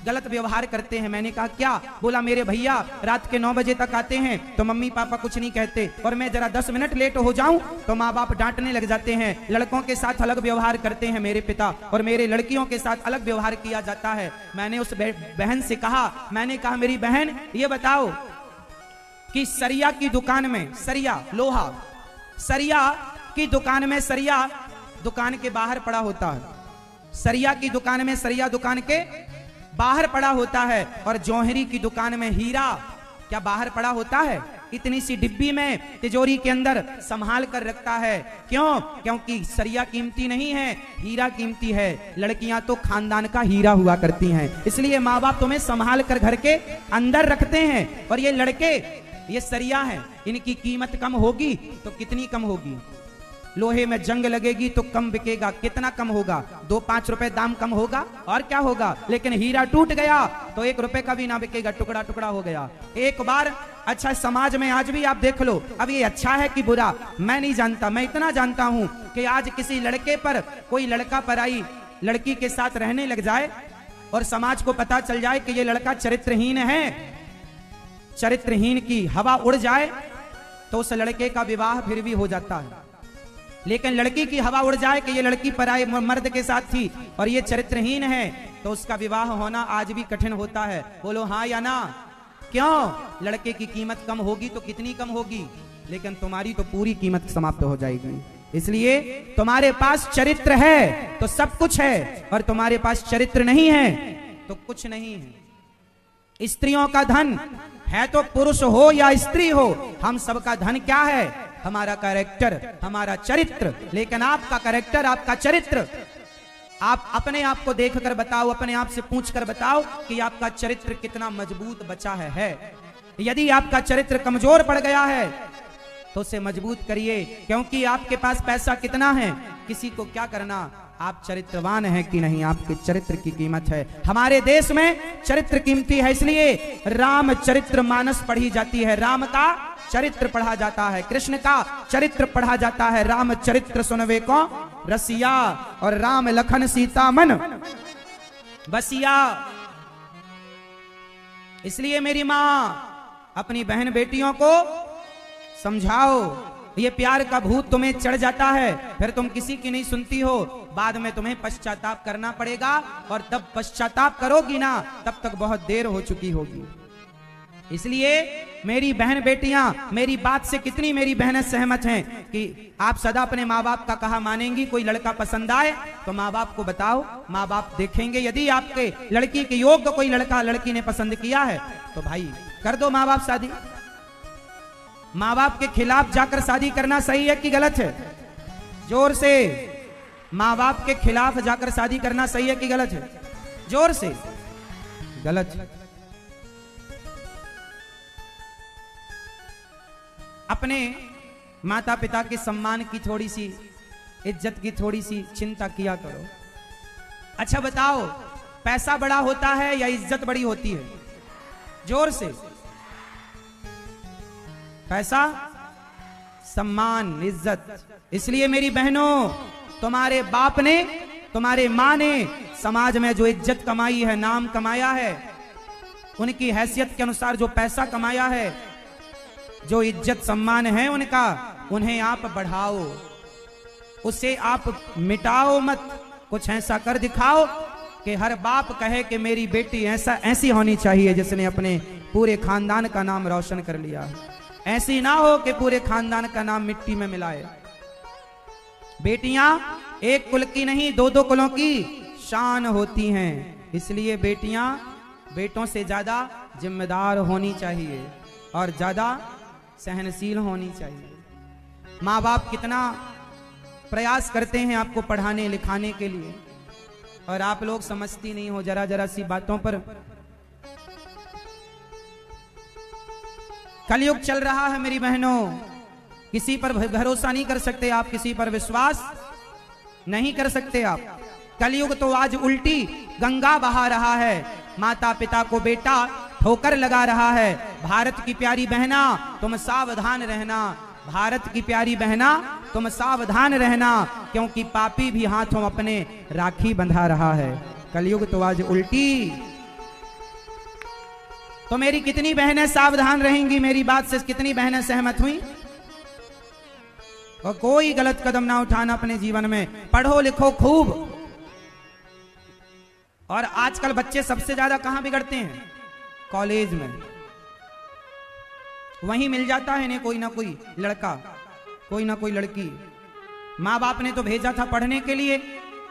गलत व्यवहार करते हैं। मैंने कहा क्या? बोला मेरे भैया रात के 9 बजे तक आते हैं तो मम्मी पापा कुछ नहीं कहते, और मैं जरा 10 मिनट लेट हो जाऊं तो माँ बाप डांटने लग जाते हैं। लड़कों के साथ अलग व्यवहार करते हैं मेरे पिता, और मेरे लड़कियों के साथ अलग व्यवहार किया जाता है। मैंने उस बहन से कहा, मैंने कहा मेरी बहन ये बताओ कि सरिया की दुकान में, सरिया लोहा, सरिया की दुकान में, सरिया दुकान के बाहर पड़ा होता है, सरिया की दुकान में, सरिया दुकान के बाहर पड़ा होता है, और जौहरी की दुकान में हीरा क्या बाहर पड़ा होता है? इतनी सी डिब्बी में तिजोरी के अंदर संभाल कर रखता है। क्यों? क्योंकि सरिया कीमती नहीं है, हीरा कीमती है। लड़कियां तो खानदान का हीरा हुआ करती हैं, इसलिए माँ बाप तुम्हें संभाल कर घर के अंदर रखते हैं। और ये लड़के, ये सरिया हैं, इनकी कीमत कम होगी तो कितनी कम होगी? लोहे में जंग लगेगी तो कम बिकेगा। कितना कम होगा? 2-5 रुपए दाम कम होगा, और क्या होगा? लेकिन हीरा टूट गया तो 1 रुपए का भी ना बिकेगा, टुकड़ा टुकड़ा हो गया एक बार। अच्छा, समाज में आज भी आप देख लो, अब ये अच्छा है कि बुरा मैं नहीं जानता, मैं इतना जानता हूं कि आज किसी लड़के पर कोई लड़का पराई लड़की के साथ रहने लग जाए और समाज को पता चल जाए कि ये लड़का चरित्रहीन है, चरित्रहीन की हवा उड़ जाए तो उस लड़के का विवाह फिर भी हो जाता है। लेकिन लड़की की हवा उड़ जाए कि ये लड़की पराये मर्द के साथ थी और ये चरित्रहीन है, तो उसका विवाह होना आज भी कठिन होता है। बोलो हाँ या ना? क्यों? लड़के की कीमत कम होगी तो कितनी कम होगी, लेकिन तुम्हारी तो पूरी कीमत समाप्त हो जाएगी। इसलिए तुम्हारे पास चरित्र है तो सब कुछ है, और तुम्हारे पास चरित्र नहीं है तो कुछ नहीं है। स्त्रियों का धन है तो पुरुष हो या स्त्री हो, हम सबका धन क्या है? हमारा कैरेक्टर, हमारा चरित्र। लेकिन आपका कैरेक्टर, आपका चरित्र, आप अपने आप को देखकर बताओ, अपने आप से पूछकर बताओ कि आपका चरित्र कितना मजबूत बचा है। यदि आपका चरित्र कमजोर पड़ गया है तो उसे मजबूत करिए, क्योंकि आपके पास पैसा कितना है, किसी को क्या करना, आप चरित्रवान हैं कि नहीं, आपके चरित्र की कीमत है। हमारे देश में चरित्र कीमती है, इसलिए राम चरित्र मानस पढ़ी जाती है, राम का चरित्र पढ़ा जाता है, कृष्ण का चरित्र पढ़ा जाता है। राम चरित्र सुनवे को रसिया, और राम लखन सीता मन बसिया। इसलिए मेरी मां अपनी बहन बेटियों को समझाओ, ये प्यार का भूत तुम्हें चढ़ जाता है, फिर तुम किसी की नहीं सुनती हो, बाद में तुम्हें पश्चाताप करना पड़ेगा, और तब पश्चाताप करोगी ना तब तक बहुत देर हो चुकी होगी। इसलिए मेरी बहन बेटियां, मेरी बात से कितनी मेरी बहनें सहमत हैं कि आप सदा अपने माँ बाप का कहा मानेंगी। कोई लड़का पसंद आए तो माँ बाप को बताओ, माँ बाप देखेंगे, यदि आपके लड़की के योग्य कोई लड़का लड़की ने पसंद किया है तो भाई कर दो माँ बाप शादी। माँ बाप के खिलाफ जाकर शादी करना सही है कि गलत है? जोर से। माँ बाप के खिलाफ जाकर शादी करना सही है कि गलत है? जोर से। गलत है। अपने माता पिता के सम्मान की थोड़ी सी, इज्जत की थोड़ी सी चिंता किया करो। अच्छा बताओ, पैसा बड़ा होता है या इज्जत बड़ी होती है? जोर से। पैसा, सम्मान, इज्जत। इसलिए मेरी बहनों, तुम्हारे बाप ने, तुम्हारे माँ ने समाज में जो इज्जत कमाई है, नाम कमाया है, उनकी हैसियत के अनुसार जो पैसा कमाया है, जो इज्जत सम्मान है उनका, उन्हें आप बढ़ाओ, उसे आप मिटाओ मत। कुछ ऐसा कर दिखाओ कि हर बाप कहे कि मेरी बेटी ऐसी होनी चाहिए जिसने अपने पूरे खानदान का नाम रोशन कर लिया। ऐसी ना हो कि पूरे खानदान का नाम मिट्टी में मिलाए। बेटियां एक कुल की नहीं, दो दो कुलों की शान होती हैं। इसलिए बेटियां बेटों से ज्यादा जिम्मेदार होनी चाहिए और ज्यादा सहनशील होनी चाहिए। माँ बाप कितना प्रयास करते हैं आपको पढ़ाने लिखाने के लिए, और आप लोग समझती नहीं हो जरा जरा सी बातों पर। कलयुग चल रहा है मेरी बहनों, किसी पर भरोसा नहीं कर सकते आप, किसी पर विश्वास नहीं कर सकते आप। कलयुग तो आज उल्टी गंगा बहा रहा है, माता पिता को बेटा ठोकर लगा रहा है। भारत की प्यारी बहना तुम सावधान रहना, भारत की प्यारी बहना तुम सावधान रहना, क्योंकि पापी भी हाथों अपने राखी बंधा रहा है। कलयुग तो आज उल्टी। तो मेरी कितनी बहनें सावधान रहेंगी? मेरी बात से कितनी बहनें सहमत हुई? और कोई गलत कदम ना उठाना अपने जीवन में। पढ़ो लिखो खूब। और आजकल बच्चे सबसे ज्यादा कहां बिगड़ते हैं? कॉलेज में। वहीं मिल जाता है इन्हें कोई ना कोई लड़का, कोई ना कोई लड़की। माँ बाप ने तो भेजा था पढ़ने के लिए,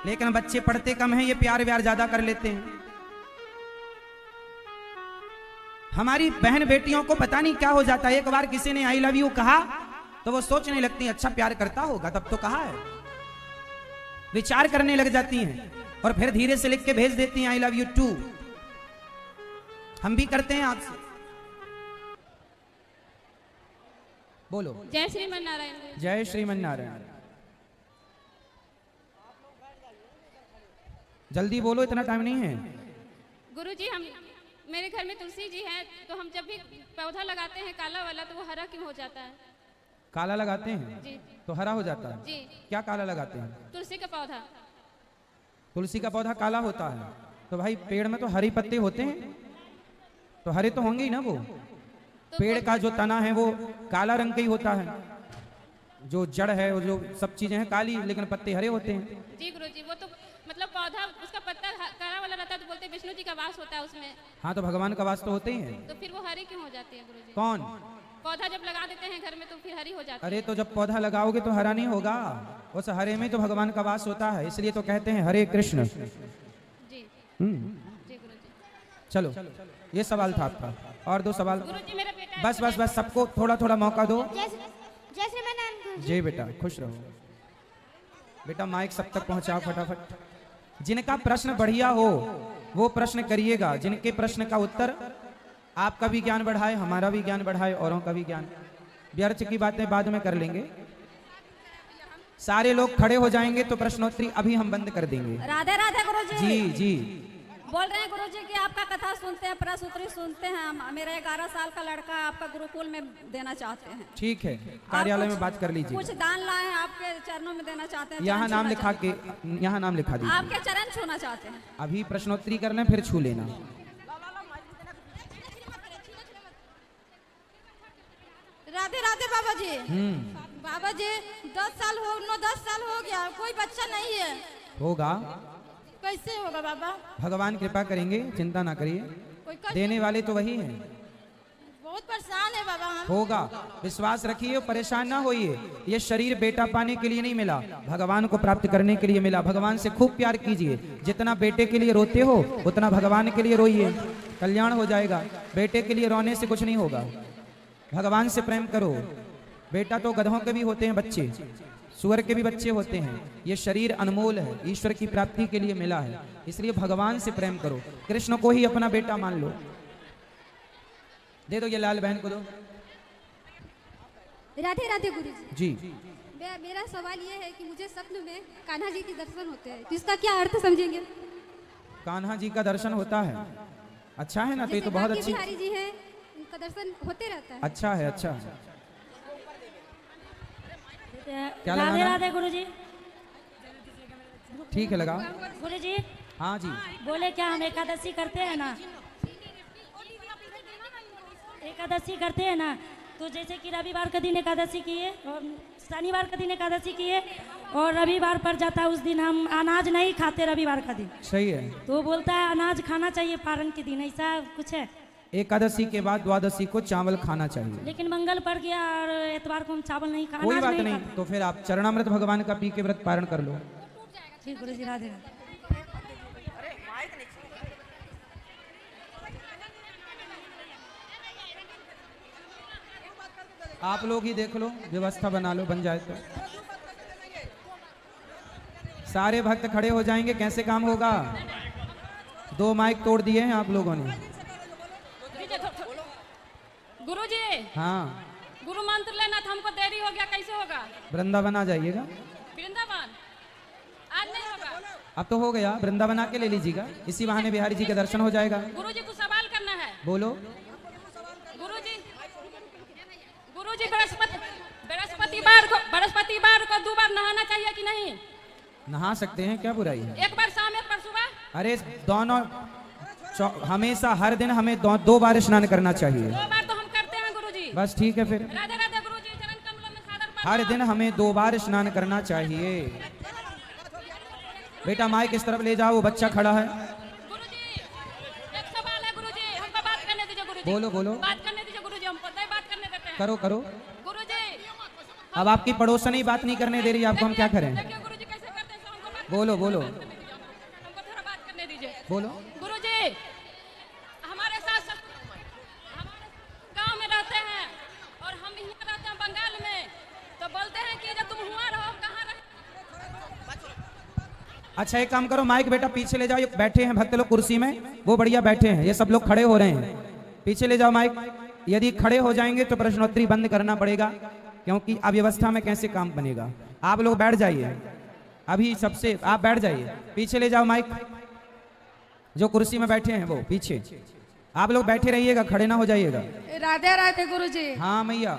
लेकिन बच्चे पढ़ते कम हैं, ये प्यार व्यार ज्यादा कर लेते हैं। हमारी बहन बेटियों को पता नहीं क्या हो जाता है। एक बार किसी ने आई लव यू कहा तो वो सोचने लगती है अच्छा प्यार करता होगा तब तो कहा है, विचार करने लग जाती हैं और फिर धीरे से लिख के भेज देती हैं आई लव यू टू। हम भी करते हैं आपसे। बोलो जय श्रीमन नारायण। जय श्रीमन नारायण। जल्दी बोलो, इतना टाइम नहीं है। गुरुजी, हम मेरे घर में तुलसी जी है, तो हम जब भी पौधा लगाते हैं काला वाला तो वो हरा क्यों हो जाता है? काला लगाते हैं जी तो हरा हो जाता है जी। क्या काला लगाते हैं? तुलसी का पौधा। तुलसी का पौधा काला होता है तो भाई पेड़ में तो हरी पत्ते होते हैं, तो हरे तो होंगे ही ना। वो तो पेड़ का जो तना है वो काला रंग का ही होता है, जो जड़ है वो जो सब चीजें हैं काली, लेकिन पत्ते हरे होते हैं। जी गुरुजी, वो तो मतलब पौधा उसका पत्ता काला वाला रहता है तो बोलते हैं विष्णु जी का वास होता है उसमें। हाँ तो भगवान का वास तो होते ही है। तो फिर वो हरी क्यों हो जाती है गुरुजी? कौन? पौधा जब लगा देते हैं घर में तो फिर हरी हो जाती है। अरे तो जब पौधा लगाओगे तो हरा नहीं होगा, उस हरे में तो भगवान का वास होता है, इसलिए तो कहते हैं हरे कृष्ण। जी जी गुरुजी। चलो ये सवाल था आपका, और दो सवाल। गुरुजी मेरा बेटा बस बस बस, सबको थोड़ा थोड़ा मौका दो। जय श्रीमन। जय बेटा, खुश रहो बेटा। माइक सब तक पहुंचाओ फटाफट। जिनका प्रश्न बढ़िया हो वो प्रश्न करिएगा, जिनके प्रश्न का उत्तर आपका भी ज्ञान बढ़ाए, हमारा भी ज्ञान बढ़ाए, औरों का भी ज्ञान। व्यर्थ की बातें बाद में कर लेंगे। सारे लोग खड़े हो जाएंगे तो प्रश्नोत्तरी अभी हम बंद कर देंगे। राधे राधे गुरुजी। जी जी बोल रहे हैं गुरुजी कि आपका कथा सुनते हैं, प्रसूत्री सुनते हैं। मेरा 11 साल का लड़का आपका गुरुकुल में देना चाहते हैं। ठीक है, कार्यालय में बात कर लीजिए। कुछ दान लाए हैं, आपके चरणों में देना चाहते हैं। यहाँ नाम लिखा के, यहाँ नाम लिखा दीजिए। आपके चरण छूना चाहते हैं। अभी प्रश्नोत्तरी करना फिर छू लेना। राधे राधे बाबा जी। बाबा जी 10 साल हो गया, कोई बच्चा नहीं है। होगा, कैसे होगा बाबा? भगवान कृपा करेंगे, चिंता ना करिए, देने वाले तो वही हैं। बहुत परेशान है बाबा हम। होगा, विश्वास रखिए, परेशान ना होइए। ये शरीर बेटा पाने के लिए नहीं मिला, भगवान को प्राप्त करने के लिए मिला। भगवान से खूब प्यार कीजिए, जितना बेटे के लिए रोते हो उतना भगवान के लिए रोइए, कल्याण हो जाएगा। बेटे के लिए रोने से कुछ नहीं होगा, भगवान से प्रेम करो। बेटा तो गधों के भी होते हैं बच्चे, सुअर के भी बच्चे होते हैं। ये शरीर अनमोल है, ईश्वर की प्राप्ति के लिए मिला है, इसलिए भगवान से प्रेम करो। कृष्ण को ही अपना बेटा मान लो। दे दो ये लाल बहन को दो। राधे राधे गुरुजी। जी मेरा सवाल ये है कि मुझे स्वप्न में कान्हा जी के दर्शन होते हैं, तो इसका क्या अर्थ समझेंगे? कान्हा जी का दर्शन होता है अच्छा है ना, तो ये तो जैसे बहुत बाकी अच्छी। बिहारी जी हैं उनका दर्शन होते रहता है। अच्छा है, अच्छा है। क्या राधे लगाना? राधे गुरुजी। ठीक है, लगाओ। गुरुजी हाँ जी। बोले क्या हम एकादशी करते हैं ना, एकादशी करते हैं ना, तो जैसे कि रविवार का दिन एकादशी किए और शनिवार का दिन एकादशी किए और रविवार पर जाता है उस दिन हम अनाज नहीं खाते रविवार का दिन, सही है। तो बोलता है अनाज खाना चाहिए पारण के दिन, ऐसा कुछ है। एकादशी के बाद द्वादशी को चावल खाना चाहिए। लेकिन मंगल पड़ गया और एतवार को हम चावल नहीं खा, कोई अनाज बात नहीं नहीं, खाते। तो फिर आप चरणामृत भगवान का पी के व्रत पारण कर लो। ठीक गुरुजी, राधे राधे। आप लोग ही देख लो, व्यवस्था बना लो, बन जाए तो। सारे भक्त खड़े हो जाएंगे, कैसे काम होगा? 2 माइक तोड़ दिए हैं आप लोगों ने। गुरुजी, हाँ, गुरु मंत्र लेना था, हमको देरी हो गया, कैसे होगा? वृंदावन आ जाइएगा। वृंदावन आज नहीं होगा। अब तो हो गया, वृंदावन आके ले लीजिएगा, इसी बहाने बिहारी जी के दर्शन हो जाएगा। गुरुजी को सवाल करना है। बोलो। गुरुजी, गुरुजी बृहस्पतिवार को 2 बार नहाना चाहिए कि नहीं? नहा सकते हैं, क्या बुराई है? एक बार शाम, एक बार सुबह। अरे दोनों हमेशा हर दिन हमें 2 बार स्नान करना चाहिए। 2 बार तो हम करते हैं गुरुजी। बस ठीक है फिर। राधे राधे गुरुजी, चरण कमलों में सादर प्रणाम। हर दिन हमें 2 बार स्नान करना चाहिए। बेटा माइक इस तरफ ले जाओ, वो बच्चा खड़ा है। गुरुजी, एक सवाल है गुरुजी, हमको बात करने दीजिए गुरुजी। बोलो बोलो। बात करने दीजिए गुरुजी, हमको नहीं बात करने देते हैं। करो करो। गुरुजी, अब आपकी पड़ोसन ही बात नहीं करने दे रही, आपको हम क्या करें? देखिए गुरुजी कैसे करते हैं, सो हमको बात बोलो बोलो हमको थोड़ा बात करने दीजिए। बोलो। गुरुजी, हमारे साथ हमारे गांव में रहते हैं और हम यहाँ रहते हैं बंगाल में, तो बोलते हैं कि जब तुम हुआ रहो कहाँ रहे। अच्छा एक काम करो, माइक बेटा पीछे ले जाओ, ये बैठे हैं भक्त लोग कुर्सी में, वो बढ़िया बैठे हैं, ये सब लोग खड़े हो रहे हैं, पीछे ले जाओ माइक। यदि खड़े हो जाएंगे तो प्रश्नोत्तरी बंद करना पड़ेगा, क्योंकि अव्यवस्था में कैसे काम बनेगा। आप लोग बैठ जाइए, अभी सबसे आप बैठ जाइए, पीछे ले जाओ माइक। जो कुर्सी में बैठे हैं वो पीछे, आप लोग बैठे रहिएगा, खड़े ना हो जाइएगा। राधे राधे गुरुजी। हाँ मैया।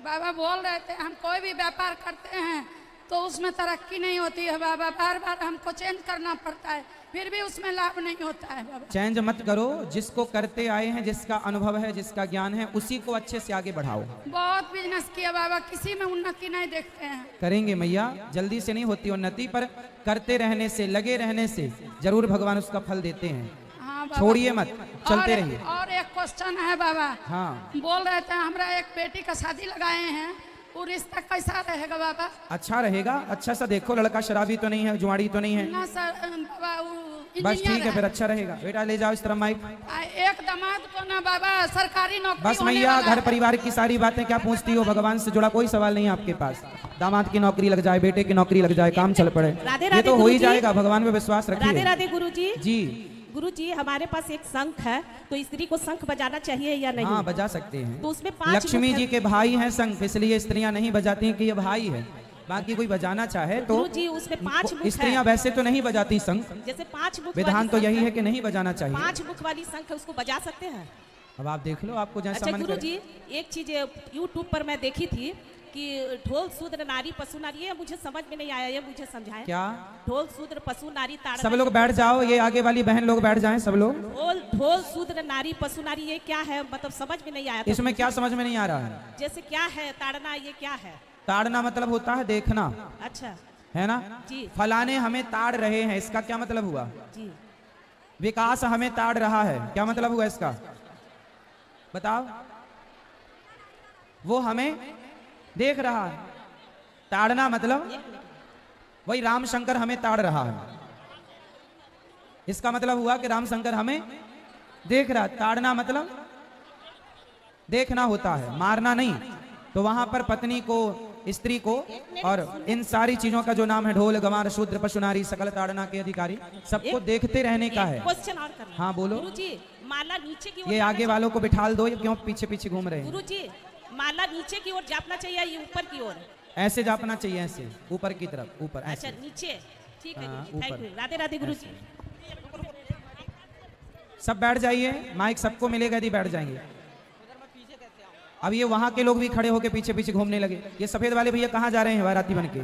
बाबा बोल रहे थे हम कोई भी व्यापार करते हैं तो उसमें तरक्की नहीं होती है बाबा, बार बार हमको चेंज करना पड़ता है, फिर भी उसमें लाभ नहीं होता है बाबा। चेंज मत करो, जिसको करते आए हैं, जिसका अनुभव है, जिसका ज्ञान है, उसी को अच्छे से आगे बढ़ाओ। बहुत बिजनेस किया बाबा, किसी में उन्नति नहीं देखते हैं। करेंगे मैया, जल्दी से नहीं होती उन्नति, पर करते रहने से, लगे रहने से जरूर भगवान उसका फल देते हैं। हाँ बाबा, छोड़िए मत, चलते रहिए। और एक क्वेश्चन है बाबा। हाँ बोल रहे थे हमरा एक बेटी का शादी लगाए हैं, वो रिश्ता कैसा रहेगा बाबा? अच्छा रहेगा, अच्छा सा देखो, लड़का शराबी तो नहीं है, जुआड़ी तो नहीं है। ना सर बाबा, वो बस ठीक है इंजीनियर फिर, अच्छा रहेगा। बेटा ले जाओ इस तरफ माइक। एक दामाद को ना बाबा सरकारी नौकरी बस होने मैया, वाला घर है। परिवार की सारी बातें क्या पूछती हो, भगवान से जुड़ा कोई सवाल नहीं है आपके पास। दामाद की नौकरी लग जाए, बेटे की नौकरी लग जाए, काम चल पड़े, राधे ये राधे तो हो ही गुरुजी। जाएगा, भगवान पे विश्वास राधे रखिए। राधे गुरुजी। जी गुरुजी, हमारे पास एक शंख है, तो स्त्री को शंख बजाना चाहिए या नहीं? हाँ बजा सकते हैं। तो उसमें 5 लक्ष्मी मुख जी है। के भाई हैं शंख, इसलिए स्त्रियां नहीं बजाती हैं कि ये भाई है। बाकी कोई बजाना चाहे तो गुरुजी, उसमें 5 मुख स्त्रियां है। वैसे तो नहीं बजाती शंख, जैसे 5 मुख विधान वाली तो शंख यही है कि नहीं बजाना चाहिए। 5 मुख वाली शंख है, उसको बजा सकते हैं? अब आप देख लो, आपको जैसा अच्छा मन करे। गुरुजी, एक चीज यूट्यूब पर मैं देखी थी कि ढोल शूद्र नारी पशु नारी, ये मुझे समझ में नहीं आया, ये मुझे समझाएं। क्या? ढोल शूद्र पशु नारी ताड़। सब लोग बैठ जाओ, ये आगे वाली बहन लोग बैठ जाएं सब लोग। ढोल शूद्र नारी पशु नारी, ये क्या है? मतलब समझ में नहीं आया। तो इसमें क्या समझ में नहीं आ रहा है? जैसे क्या है ताड़ना, ये क्या है? ताड़ना मतलब होता है देखना, अच्छा है ना? जी फलाने हमें ताड़ रहे हैं, इसका क्या मतलब हुआ? जी। विकास हमें ताड़ रहा है, क्या मतलब हुआ इसका? बताओ। वो हमें देख रहा है, ताड़ना मतलब वही राम शंकर हमें ताड़ रहा है, इसका मतलब हुआ कि राम शंकर हमें देख रहा है। ताड़ना मतलब देखना होता है, मारना नहीं। तो वहां पर पत्नी को, स्त्री को और इन सारी चीजों का जो नाम है, ढोल गंवार शूद्र पशु नारी सकल ताड़ना के अधिकारी, सबको देखते रहने का है। क्वेश्चन और करना। हाँ बोलो। गुरुजी, माला नीचे की ओर ये आगे वालों को बिठाल दो, ये क्यों पीछे पीछे घूम रहे हैं? गुरुजी, माला नीचे की ओर जापना चाहिए या ऊपर की ओर? ऐसे जापना चाहिए, ऐसे ऊपर की तरफ, ऊपर अच्छा ऐसे। नीचे, ठीक है हाँ, गुरुजी, थैंक ऊपर। यू। राधे राधे गुरुजी। सब बैठ जाइए, माइक सबको मिलेगा यदि बैठ जाएंगे। अब ये वहां के लोग भी खड़े होके पीछे पीछे घूमने लगे। ये सफेद वाले भैया कहाँ जा रहे हैं बाराती बन के?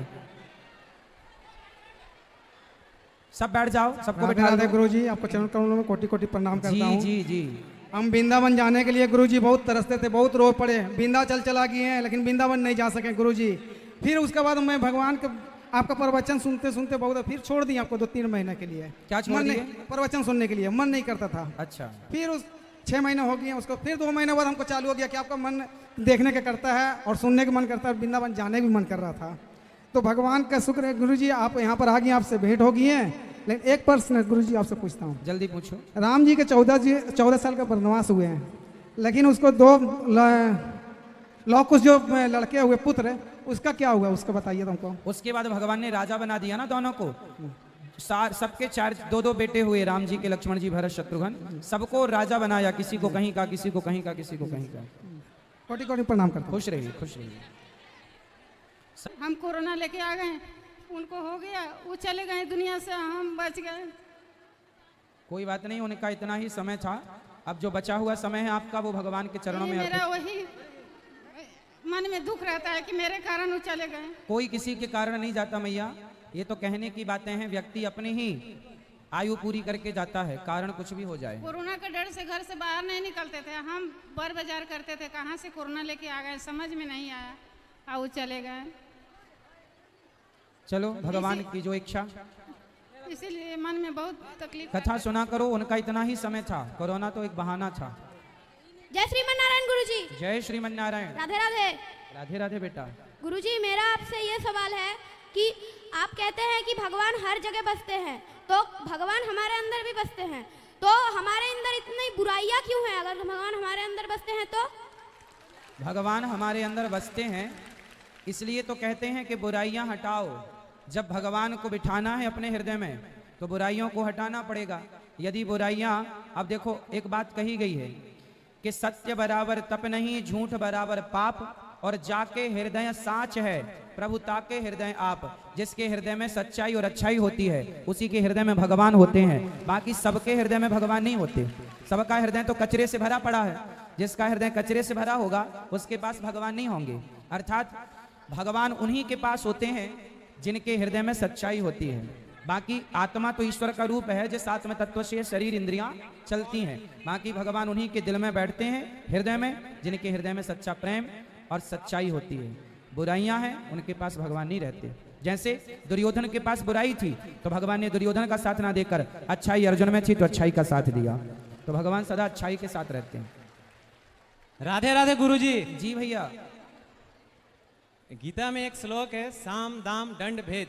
सब बैठ जाओ, सबको बैठा दो। गुरुजी आपको चरण कमलों में कोटि कोटि प्रणाम करता हूँ। जी जी। हम वृंदावन जाने के लिए गुरुजी बहुत तरसते थे, बहुत रो पड़े, विंध्याचल चला गए हैं लेकिन वृंदावन नहीं जा सके गुरुजी। फिर उसके बाद मैं भगवान के आपका प्रवचन सुनते सुनते बहुत फिर छोड़ दिया आपको 2-3 महीने के लिए। क्या छोड़ दिए? प्रवचन सुनने के लिए मन नहीं करता था। अच्छा। फिर उस 6 महीने हो गए उसको, फिर 2 महीने बाद हमको चालू हो गया कि आपका मन देखने का करता है और सुनने का मन करता है, वृंदावन जाने का भी मन कर रहा था। तो भगवान का शुक्र है गुरुजी आप यहाँ पर आ गए, आपसे भेंट हो गई है। लेकिन एक प्रश्न गुरुजी आपसे पूछता हूँ। जल्दी पूछो। राम जी के 14 साल का वनवास हुए हैं, लेकिन उसको 2 कुछ जो लड़के हुए पुत्र, उसका क्या हुआ उसका बताइए तुमको। उसके बाद भगवान ने राजा बना दिया ना दोनों को। सबके 4-2 बेटे हुए, राम जी के, लक्ष्मण जी, भरत, शत्रुघ्न, सबको राजा बनाया, किसी को कहीं का, किसी को कहीं का, किसी को कहीं का। कोटि कोटि प्रणाम करता हूं। खुश रहिए, खुश रहिए। हम कोरोना लेके आ गए, उनको हो गया, वो चले गए दुनिया से, हम बच गए। कोई बात नहीं, उनका इतना ही समय था। अब जो बचा हुआ समय है आपका वो भगवान के चरणों में मेरा वही मन में दुख रहता है कि मेरे कारण वो चले गए। कोई किसी के कारण नहीं जाता मैया, ये तो कहने की बातें हैं। व्यक्ति अपनी ही आयु पूरी करके जाता है, कारण कुछ भी हो जाए। कोरोना के डर से घर से बाहर नहीं निकलते थे, हम बर बाजार करते थे, कहाँ से कोरोना लेके आ गए समझ में नहीं आया, और वो चले गए। चलो भगवान की जो इच्छा। इसीलिए मन में बहुत तकलीफ। कथा सुना करो, उनका इतना ही समय था, कोरोना तो एक बहाना था। जय श्रीमन नारायण गुरुजी। जय श्रीमन नारायण। राधे राधे। राधे राधे बेटा। गुरुजी मेरा आपसे ये सवाल है कि आप कहते हैं कि भगवान हर जगह बसते हैं, तो भगवान हमारे अंदर भी बसते हैं, तो हमारे अंदर इतनी बुराइयां क्यों हैं? अगर भगवान हमारे अंदर बसते हैं तो? भगवान हमारे अंदर बसते हैं इसलिए तो कहते हैं कि बुराइयां हटाओ। जब भगवान को बिठाना है अपने हृदय में तो बुराइयों को हटाना पड़ेगा। यदि बुराइयां, अब देखो एक बात कही गई है कि सत्य बराबर तप नहीं, झूठ बराबर पाप, और जाके हृदय साच है प्रभु ताके हृदय आप। जिसके हृदय में सच्चाई और अच्छाई होती है उसी के हृदय में भगवान होते हैं। बाकी सबके हृदय में भगवान नहीं होते। सबका हृदय तो कचरे से भरा पड़ा है। जिसका हृदय कचरे से भरा होगा उसके पास भगवान नहीं होंगे। अर्थात भगवान उन्हीं के पास होते हैं जिनके हृदय में सच्चाई होती है। बाकी आत्मा तो ईश्वर का रूप है, जिस आत्म तत्व से शरीर इंद्रियां चलती हैं। बाकी भगवान उन्हीं के दिल में बैठते हैं, हृदय में, जिनके हृदय में सच्चा प्रेम और सच्चाई होती है। बुराइयां हैं उनके पास भगवान नहीं रहते। जैसे दुर्योधन के पास बुराई थी तो भगवान ने दुर्योधन का साथ ना देकर अच्छाई अर्जुन में थी तो अच्छाई का साथ दिया। तो भगवान सदा अच्छाई के साथ रहते हैं। राधे राधे गुरुजी। जी भैया। गीता में एक श्लोक है, साम दाम दंड भेद।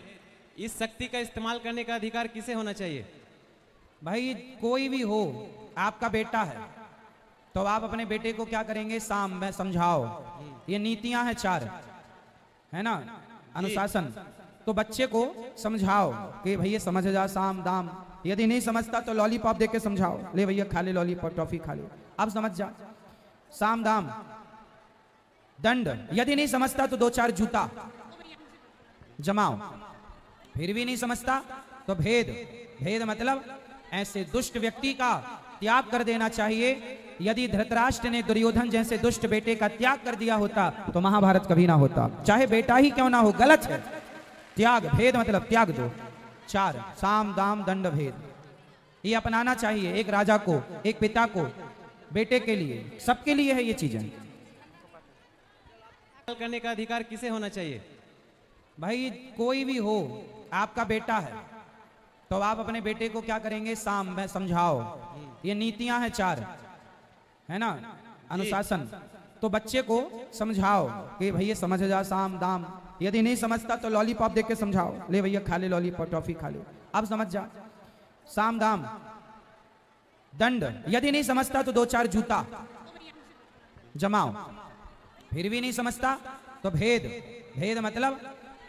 इस शक्ति का इस्तेमाल करने का अधिकार किसे होना चाहिए? भाई कोई भी हो, आपका बेटा है तो आप अपने बेटे को क्या करेंगे? साम में समझाओ। ये नीतियां हैं 4, है ना, अनुशासन। तो बच्चे को समझाओ कि भैया समझ जा, साम दाम। यदि नहीं समझता तो लॉलीपॉप दे के समझाओ, ले भैया खा ले लॉलीपॉप, टॉफी खा ले, अब समझ जा। साम दाम दंड, यदि नहीं समझता तो 2-4 जूता जमाओ। फिर भी नहीं समझता तो भेद। भेद मतलब ऐसे दुष्ट व्यक्ति का त्याग कर देना चाहिए। यदि धृतराष्ट्र ने दुर्योधन जैसे दुष्ट बेटे का त्याग कर दिया होता तो महाभारत कभी ना होता। चाहे बेटा ही क्यों ना हो, गलत है। त्याग, भेद मतलब त्याग दो। 4 साम दाम दंड भेद, ये अपनाना चाहिए एक राजा को, एक पिता को, बेटे के लिए, सबके लिए है ये चीजें। करने का अधिकार किसे होना चाहिए? भाई कोई भी हो, आपका बेटा है तो आप अपने बेटे को क्या करेंगे? साम में समझाओ। ये नीतियां हैं 4, है ना, अनुशासन। तो बच्चे को समझाओ कि भैया समझ जा, साम दाम। यदि नहीं समझता तो लॉलीपॉप देख के समझाओ, ले भैया खा ले लॉलीपॉप, टॉफी खा ले, अब समझ जा। साम दाम दंड, यदि नहीं समझता तो 2-4 जूता जमाओ। फिर भी नहीं समझता तो भेद। भेद मतलब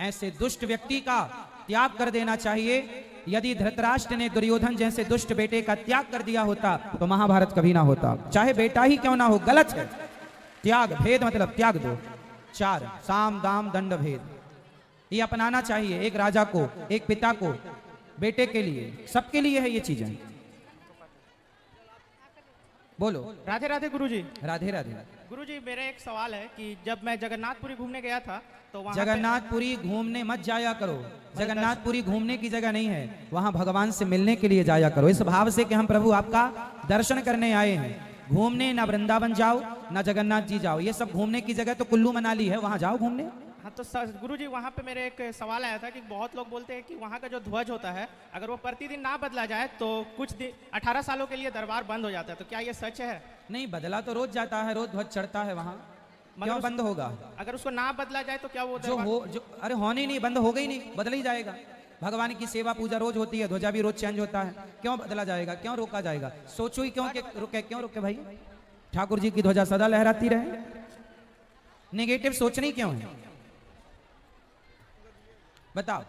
ऐसे दुष्ट व्यक्ति का त्याग कर देना चाहिए। यदि धृतराष्ट्र ने दुर्योधन जैसे दुष्ट बेटे का त्याग कर दिया होता तो महाभारत कभी ना होता। चाहे बेटा ही क्यों ना हो, गलत है। त्याग, भेद मतलब त्याग दो। 4 साम दाम दंड भेद, ये अपनाना चाहिए एक राजा को, एक पिता को, बेटे के लिए, सबके लिए है ये चीजें। बोलो। राधे राधे गुरुजी। राधे राधे। गुरुजी मेरा एक सवाल है कि जब मैं जगन्नाथपुरी घूमने गया था तो वहाँ जगन्नाथपुरी घूमने मत जाया करो। जगन्नाथपुरी घूमने की जगह नहीं है, वहां भगवान से मिलने के लिए जाया करो, इस भाव से कि हम प्रभु आपका दर्शन करने आए हैं। घूमने ना वृंदावन जाओ ना जगन्नाथ जी जाओ, ये सब घूमने की जगह तो कुल्लू मनाली है, वहां जाओ घूमने। हाँ तो गुरुजी वहाँ पे मेरे एक सवाल आया था कि बहुत लोग बोलते हैं कि वहाँ का जो ध्वज होता है अगर वो प्रतिदिन ना बदला जाए तो कुछ दिन 18 सालों के लिए दरबार बंद हो जाता है, तो क्या ये सच है? नहीं, बदला तो रोज जाता है, रोज ध्वज चढ़ता है वहाँ, क्यों बंद होगा? अगर उसको ना बदला जाए तो क्या वो अरे होने नहीं, बंद हो गई नहीं, बदल ही जाएगा। भगवान की सेवा पूजा रोज होती है, ध्वजा भी रोज चेंज होता है, क्यों बदला जाएगा, क्यों रोका जाएगा? सोचो ही क्यों रुके भाई? ठाकुर जी की ध्वजा सदा लहराती रहे, नेगेटिव सोचनी क्यों है? बताओ।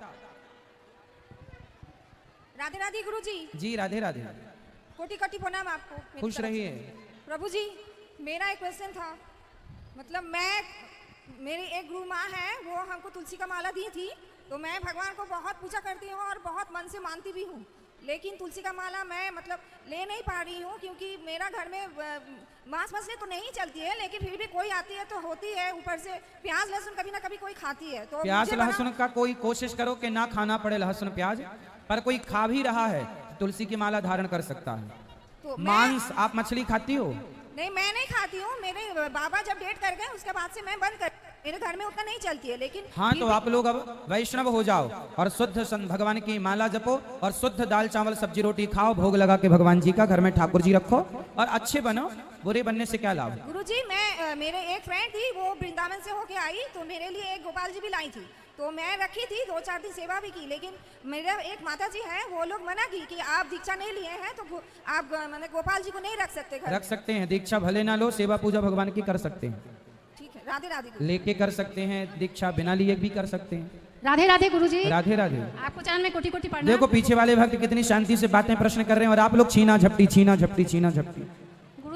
राधे राधे गुरुजी। जी राधे राधे। कोटि कोटि प्रणाम आपको। खुश रहिए। प्रभु जी मेरा एक क्वेश्चन था, मतलब मेरी एक गुरु माँ है, वो हमको तुलसी का माला दी थी, तो मैं भगवान को बहुत पूजा करती हूँ और बहुत मन से मानती भी हूँ, लेकिन तुलसी का माला मैं मतलब ले नहीं पा रही हूँ क्योंकि मेरा घर में मांस मछली तो नहीं चलती है, लेकिन फिर भी कोई आती है तो होती है, ऊपर से प्याज लहसुन कभी ना कभी कोई खाती है, तो प्याज लहसुन का कोई कोशिश करो कि ना खाना पड़े लहसुन प्याज, पर कोई खा भी रहा है तुलसी की माला धारण कर सकता है। तो मांस आप मछली खाती हो? नहीं, मैं नहीं खाती हूँ, मेरे बाबा जब डेट कर गए उसके बाद से मैं बंद कर, मेरे घर में उतना नहीं चलती है, लेकिन हाँ तो आप लोग अब वैष्णव हो जाओ और शुद्ध भगवान की माला जपो और शुद्ध दाल चावल सब्जी रोटी खाओ, भोग लगा के भगवान जी का घर में ठाकुर जी रखो और अच्छे बनो, बुरे बनने से क्या लाभ? गुरुजी मैं मेरे एक फ्रेंड थी, वो वृंदावन से होके आई, तो मेरे लिए एक गोपाल जी भी लाई थी, तो मैं रखी थी, 2-4 दिन सेवा भी की, लेकिन मेरा एक माता जी है, वो लोग मना की कि आप दीक्षा नहीं लिए हैं तो आप मैंने गोपाल जी को नहीं रख सकते घर। रख सकते हैं, दीक्षा भले ना लो, सेवा पूजा भगवान की कर सकते हैं। ठीक है, राधे राधे। लेके कर सकते हैं, दीक्षा बिना लिए भी कर सकते हैं। राधे राधे गुरुजी। राधे राधे। आपको चरण में कोटि कोटि प्रणाम। देखो पीछे वाले भक्त कितनी शांति से बातें प्रश्न कर रहे हैं और आप लोग छीना झपटी छीना झपटी छीना झपटी।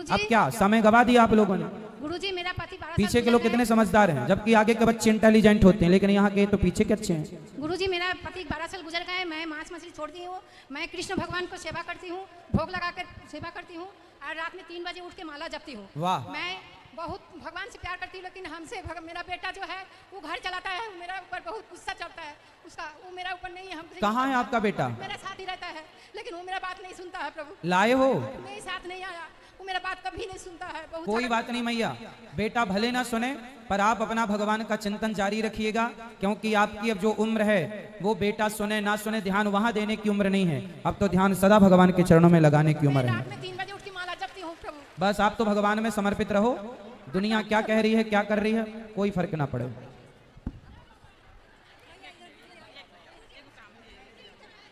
अब क्या समय गवा दिया आप लोगों ने? गुरुजी मेरा पति 12 पीछे के लोग कितने समझदार हैं, जबकि आगे के बच्चे इंटेलिजेंट होते हैं, लेकिन यहाँ के तो पीछे के अच्छे हैं। गुरुजी मेरा पति 12 साल गुजर गए, मैं मांस मछली छोड़ दी हूँ, मैं कृष्ण भगवान को सेवा करती हूँ, भोग लगाकर सेवा करती हूँ और रात में 3 बजे उठ के माला जपती हूँ। वाह। मैं बहुत भगवान से प्यार करती हूँ, लेकिन हमसे मेरा बेटा जो है वो घर चलाता है, मेरा ऊपर बहुत गुस्सा चलता है उसका, वो मेरा ऊपर नहीं है। हम कहाँ है आपका बेटा? मेरा साथ ही रहता है, लेकिन वो मेरा बात नहीं सुनता है प्रभु। लाए हो? मेरे साथ नहीं आया, वो मेरा बात कभी नहीं सुनता है। बहुत कोई बात नहीं मैया, बेटा भले ना सुने पर आप अपना भगवान का चिंतन जारी रखिएगा, क्योंकि आपकी अब जो उम्र है वो बेटा सुने ना सुने ध्यान वहां देने की उम्र नहीं है, अब तो ध्यान सदा भगवान के चरणों में लगाने की उम्र है। रात में 3 बजे उठ के माला जपती हूँ प्रभु। बस आप तो भगवान में समर्पित रहो, दुनिया क्या कह रही है क्या कर रही है कोई फर्क ना पड़े।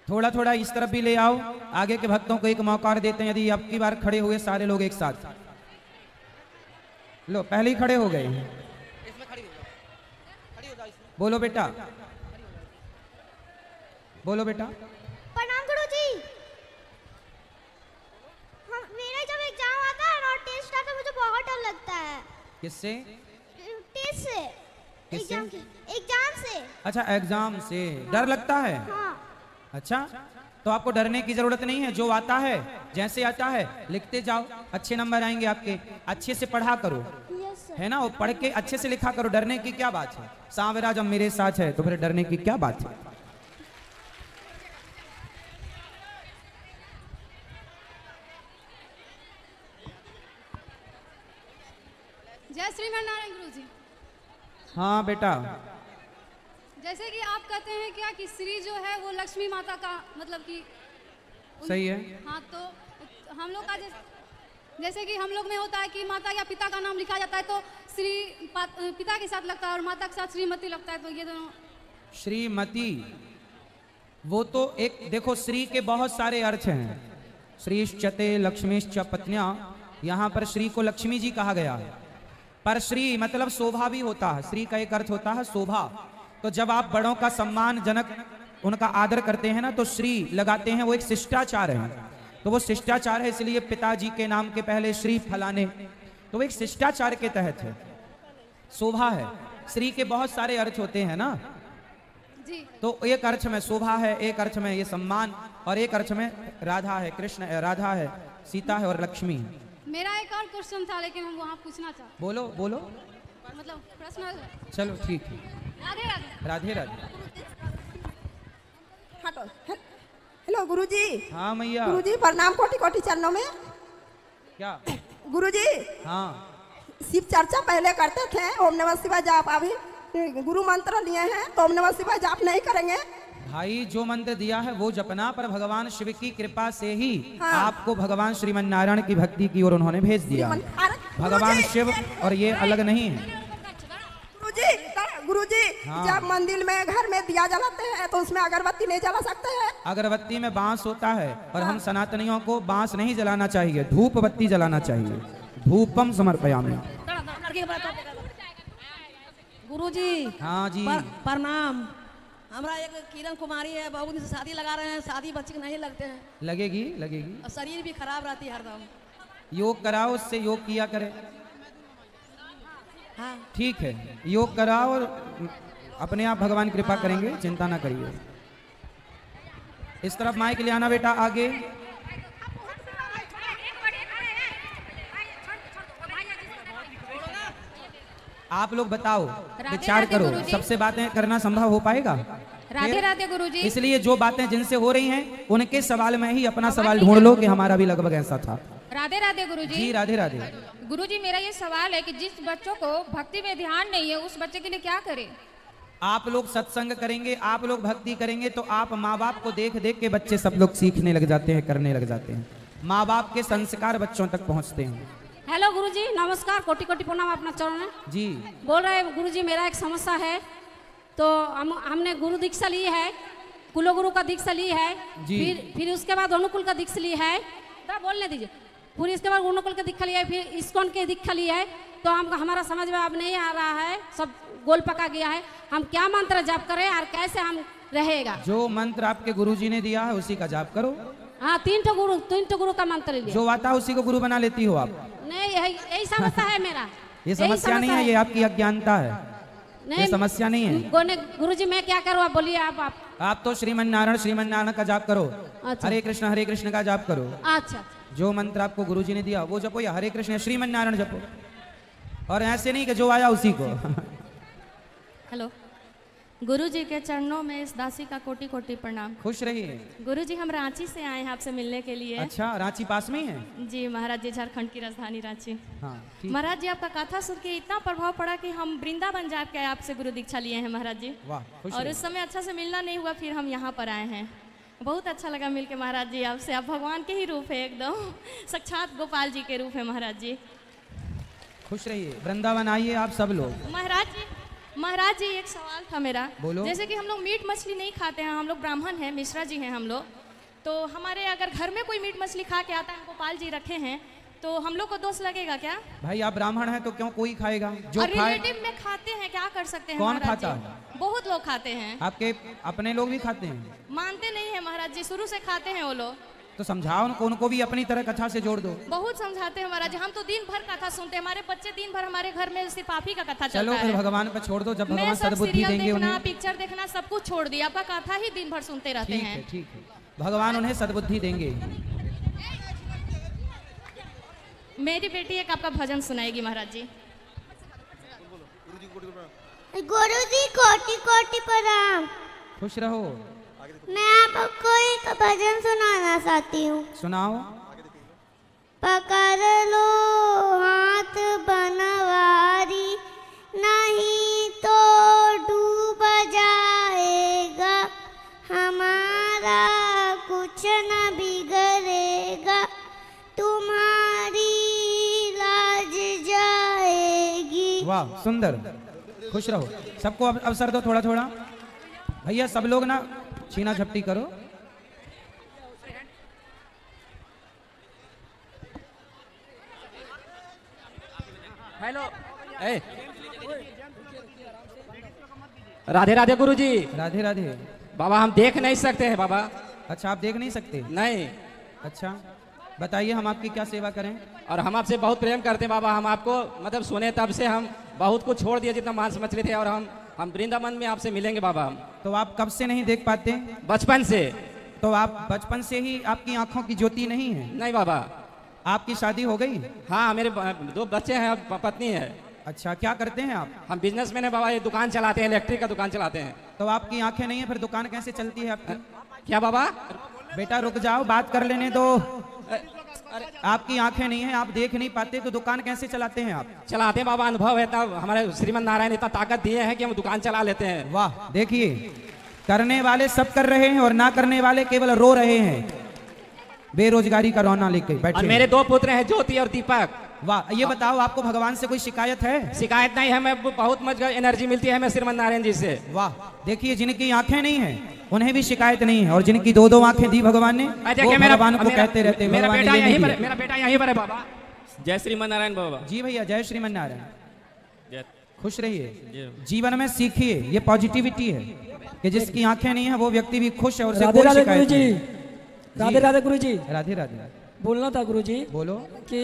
थोड़ा थोड़ा इस तरफ भी ले आओ, आगे के भक्तों को एक मौका और देते हैं, यदि अब की बार खड़े हुए सारे लोग एक साथ। लो पहले ही खड़े हो गए। बोलो बेटा, बोलो बेटा। प्रणाम गुरुजी। मेरा जब एग्जाम आता है ना, टेस्ट आता है, मुझे बहुत डर लगता है। किससे? टेस्ट से। किससे? एग्जाम से। अच्छा एग्जाम से डर लगता है? हाँ। अच्छा तो आपको डरने की जरूरत नहीं है, जो आता है जैसे आता है लिखते जाओ, अच्छे नंबर आएंगे आपके। अच्छे से पढ़ा करो, है ना, वो पढ़ के अच्छे से लिखा करो, डरने की क्या बात है? सांवरा जब मेरे साथ है तो फिर डरने की क्या बात है? जय श्रीमन नारायण गुरुजी। हाँ बेटा। जैसे कि आप कहते हैं क्या कि श्री जो है वो लक्ष्मी माता का मतलब कि सही है। हाँ तो हम लोग का जैसे कि हम लोग में होता है कि माता या पिता का नाम लिखा जाता है तो श्री पिता के साथ लगता है और माता के साथ श्रीमती लगता है, तो ये दोनों। श्रीमती वो तो एक देखो, श्री के बहुत सारे अर्थ हैं, श्रीश्चते लक्ष्मीश्च पत्न्या, यहाँ पर श्री को लक्ष्मी जी कहा गया है, पर श्री मतलब शोभा भी होता है। श्री का एक अर्थ होता है शोभा, तो जब आप बड़ों का सम्मान जनक उनका आदर करते हैं ना तो श्री लगाते हैं, वो एक शिष्टाचार है, तो वो शिष्टाचार है, इसलिए पिताजी के नाम के पहले श्री फलाने, तो वो एक शिष्टाचार के तहत है, शोभा है। श्री के बहुत सारे अर्थ होते हैं ना जी। तो एक अर्थ में शोभा है, एक अर्थ में ये सम्मान, और एक अर्थ में राधा है, कृष्ण है, राधा है, सीता है और लक्ष्मी है। मेरा एक और क्वेश्चन था लेकिन हम वहाँ पूछना चाहते बोलो बोलो। मतलब प्रश्न। चलो ठीक है। राधे राधे। राधे राधे। हटो। हेलो गुरुजी। हाँ मैया। गुरुजी प्रणाम कोटि कोटि चरणों में। क्या गुरुजी? हाँ शिव चर्चा पहले करते थे, ओम नमः शिवाय जाप, अभी गुरु मंत्र लिए हैं तो ओम नमः शिवाय जाप नहीं करेंगे? भाई जो मंत्र दिया है वो जपना, पर भगवान शिव की कृपा से ही हाँ। आपको भगवान श्रीमन नारायण की भक्ति की ओर उन्होंने भेज दिया। भगवान शिव और ये अलग नहीं है। गुरुजी हाँ। जब मंदिर में घर में दिया जलाते हैं तो उसमें अगरबत्ती नहीं जला सकते हैं? अगरबत्ती में बांस होता है और हम सनातनियों को बांस नहीं जलाना चाहिए, धूप बत्ती जलाना चाहिए। धूपम समर्पयामि। गुरुजी। हाँ जी। प्रणाम। हमारा एक किरण कुमारी है, बाबू से शादी लगा रहे हैं, शादी बच्चे नहीं लगते हैं। लगेगी लगेगी। और शरीर भी खराब रहती है हरदम। योग कराओ, उससे योग किया करे। हाँ। ठीक है, योग कराओ और अपने आप भगवान कृपा करेंगे, चिंता ना करिए। इस तरफ माइक ले आना बेटा आगे। आप लोग बताओ, विचार करो, सबसे बातें करना संभव हो पाएगा? राधे राधे गुरुजी। इसलिए जो बातें जिनसे हो रही हैं उनके सवाल में ही अपना सवाल ढूंढ लो कि हमारा भी लगभग ऐसा था। राधे राधे गुरुजी। जी राधे राधे। गुरुजी मेरा ये सवाल है कि जिस बच्चों को भक्ति में ध्यान नहीं है उस बच्चे के लिए क्या करें? आप लोग सत्संग करेंगे, आप लोग भक्ति करेंगे तो आप माँ बाप को देख देख के बच्चे सब लोग सीखने लग जाते हैं, करने लग जाते हैं। माँ बाप के संस्कार बच्चों तक पहुँचते हैं। हेलो गुरुजी, नमस्कार, कोटि कोटि प्रणाम अपना चरण में। जी बोल रहे हैं गुरुजी, मेरा एक समस्या है। तो हमने गुरु दीक्षा ली है, कुलो गुरु का दीक्षा ली है, फिर उसके बाद अनुकूल का दीक्षा ली है। तो बोलने दीजिए। फिर इसके बाद अनुकूल का दीक्षा लिया है, फिर इस्कॉन के दीक्षा ली है। तो हमको हमारा समझ में अब नहीं आ रहा है, सब गोल पका गया है। हम क्या मंत्र जाप करें और कैसे हम रहेगा? जो मंत्र आपके गुरुजी ने दिया है उसी का जाप करो। हाँ, तीन ठो गुरु का मंत्र लिया। जो आता है उसी को गुरु बना लेती हो आप? नहीं, यही समस्या है मेरा। ये समस्या नहीं है, ये आपकी अज्ञानता है। ये समस्या नहीं है। गुरुजी मैं क्या करूँ, आप बोलिए। आप तो श्रीमन नारायण का जाप करो। अच्छा। हरे कृष्ण का जाप करो। अच्छा। जो मंत्र आपको गुरुजी ने दिया वो जपो, या हरे कृष्ण श्रीमन नारायण जपो। और ऐसे नहीं कि जो आया उसी को। हेलो गुरुजी के चरणों में इस दासी का कोटि कोटि प्रणाम। खुश रहिए। गुरुजी हम रांची से आए हैं आपसे मिलने के लिए। अच्छा, रांची पास में ही है? जी महाराज जी, झारखंड की राजधानी रांची। हाँ, महाराज जी आपका कथा सुन के इतना प्रभाव पड़ा कि हम वृंदावन जाके आपसे गुरु दीक्षा लिए हैं महाराज जी। वाह। और उस समय अच्छा से मिलना नहीं हुआ, फिर हम यहाँ पर आए हैं। बहुत अच्छा लगा मिलके महाराज जी आपसे। आप भगवान के ही रूप है, एकदम साक्षात गोपाल जी के रूप है महाराज जी। खुश रहिए, वृंदावन आइए आप सब लोग। महाराज जी एक सवाल था मेरा। बोलो। जैसे कि हम लोग मीट मछली नहीं खाते हैं, हम लोग ब्राह्मण हैं, मिश्रा जी हैं हम लोग। तो हमारे अगर घर में कोई मीट मछली खा के आता है, गोपाल जी रखे हैं, तो हम लोग को दोष लगेगा क्या? भाई आप ब्राह्मण हैं तो क्यों कोई खाएगा? जो और रिलेटिव में खाते हैं, क्या कर सकते हैं? कौन खाता है? बहुत लोग खाते हैं। आपके अपने लोग भी खाते हैं? मानते नहीं है महाराज जी, शुरू से खाते हैं वो लोग। तो समझाओ उनको भी अपनी तरह कथा से जोड़ दो। बहुत समझाते हैं महाराज जी, हम तो दिन भर कथा सुनते हैं। हमारे बच्चे दिन भर हमारे घर में सिर्फ आप ही का कथा चलता है। चलो फिर भगवान पे छोड़ दो, जब भगवान सद्बुद्धि देंगे उन्हें। पिक्चर देखना सब कुछ छोड़ दिया, आपका कथा ही दिन भर सुनते रहते हैं। ठीक है, भगवान उन्हें सद्बुद्धि देंगे। मेरी बेटी एक आपका भजन सुनाएगी महाराज जी। गुरुजी कोटि कोटि प्रणाम। खुश रहो। मैं आपको एक भजन सुनाना चाहती हूँ। सुनाओ। पकड़ लो हाथ बनवारी, नहीं तो डूब जाएगा, हमारा कुछ न बिगड़ेगा, तुम्हारी लाज जाएगी। वाह सुंदर, खुश रहो। सबको अवसर दो थोड़ा थोड़ा। भैया सब लोग ना छीना झपटी करो। हेलो राधे राधे गुरुजी। राधे राधे। बाबा हम देख नहीं सकते हैं बाबा। अच्छा, आप देख नहीं सकते? नहीं। अच्छा, बताइए हम आपकी क्या सेवा करें? और हम आपसे बहुत प्रेम करते हैं बाबा। हम आपको मतलब सुने तब से हम बहुत कुछ छोड़ दिए, जितना मांस मछली थे, और हम वृंदावन में आपसे मिलेंगे बाबा। तो आप कब से नहीं देख पाते? बचपन से। तो आप बचपन से ही आपकी आंखों की ज्योति नहीं है? नहीं बाबा। आपकी शादी हो गई? हाँ, मेरे 2 बच्चे हैं, पत्नी है। अच्छा, क्या करते हैं आप? हम बिजनेसमैन है बाबा, ये दुकान चलाते हैं, इलेक्ट्रिक का दुकान चलाते हैं। तो आपकी आंखें नहीं है, फिर दुकान कैसे चलती है आपकी? क्या बाबा? बेटा रुक जाओ, बात कर लेने दो। आपकी आंखें नहीं है, आप देख नहीं पाते, तो दुकान कैसे चलाते हैं आप? चलाते हैं बाबा, अनुभव है, तब हमारे श्रीमन नारायण इतना ताकत दिए हैं कि हम दुकान चला लेते हैं। वाह, देखिए करने वाले सब कर रहे हैं और ना करने वाले केवल रो रहे हैं, बेरोजगारी का रोना लेके बैठे। और मेरे 2 पुत्र हैं, ज्योति और दीपक। वाह, ये बताओ आपको भगवान से कोई शिकायत है? शिकायत नहीं है, मैं बहुत मच एनर्जी मिलती है हमें श्रीमन नारायण जी से। वाह, देखिए जिनकी आंखें नहीं है उन्हें भी शिकायत नहीं है, और जिनकी 2-2 आंखें दी भगवान ने, वो भगवान को कहते रहते हैं मेरा बेटा यहीं पर है बाबा। जय श्रीमन नारायण बाबा। जी भैया, जय श्रीमन नारायण। खुश रहिए, जीवन में सीखिए, ये पॉजिटिविटी है कि जिसकी आंखें नहीं है वो व्यक्ति भी खुश है और उसे कोई शिकायत नहीं। राधे राधे गुरु जी। राधे राधे। बोलना था गुरु जी। बोलो। कि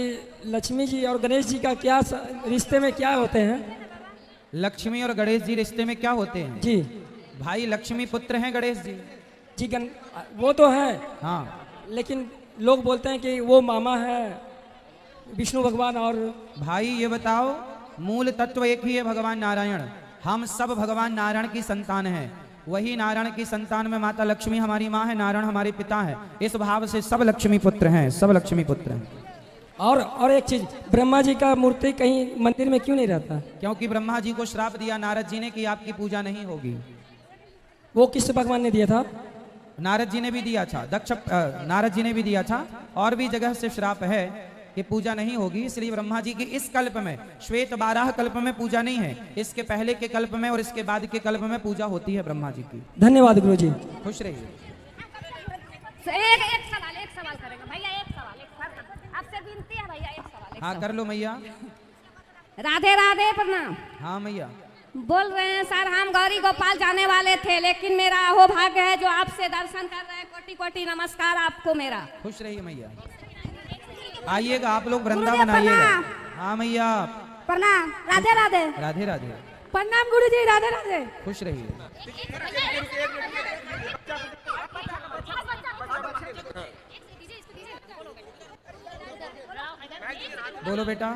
लक्ष्मी जी और गणेश जी का क्या रिश्ते में क्या होते हैं? लक्ष्मी और गणेश जी रिश्ते में क्या होते हैं? जी भाई, लक्ष्मी पुत्र हैं गणेश जी। जी वो तो है, हाँ, लेकिन लोग बोलते हैं कि वो मामा है विष्णु भगवान। और भाई ये बताओ, मूल तत्व एक ही है, भगवान नारायण। हम सब भगवान नारायण की संतान हैं। वही नारायण की संतान में माता लक्ष्मी हमारी माँ है, नारायण हमारे पिता है। इस भाव से सब लक्ष्मी पुत्र हैं, सब लक्ष्मी पुत्र हैं। और एक चीज, ब्रह्मा जी का मूर्ति कहीं मंदिर में क्यों नहीं रहता? क्योंकि ब्रह्मा जी को श्राप दिया नारद जी ने कि आपकी पूजा नहीं होगी। वो किस भगवान ने दिया था? नारद जी ने भी दिया था, नारद जी ने भी दिया था, और भी जगह से श्राप है कि पूजा नहीं होगी। इसलिए ब्रह्मा जी की इस कल्प में, श्वेत 12 कल्प में पूजा नहीं है, इसके पहले के कल्प में और इसके बाद के कल्प में पूजा होती है ब्रह्मा जी की। धन्यवाद गुरु जी। खुश रहिए। एक सवाल करेंगे भैया, एक सवाल आपसे विनती है भैया, एक सवाल। हाँ कर लो मैया। राधे राधे, प्रणाम। हाँ मैया। बोल रहे हैं सर, हम गौरी गोपाल जाने वाले थे, लेकिन मेरा अहोभाग्य है जो आपसे दर्शन कर रहे हैं। कोटि कोटि नमस्कार आपको मेरा। खुश रहिए मैया, आइएगा आप लोग वृंदावन आइएगा। हाँ मैया प्रणाम। राधे राधे। राधे राधे। प्रणाम गुरु जी। राधे राधे। खुश रहिए। बोलो बेटा।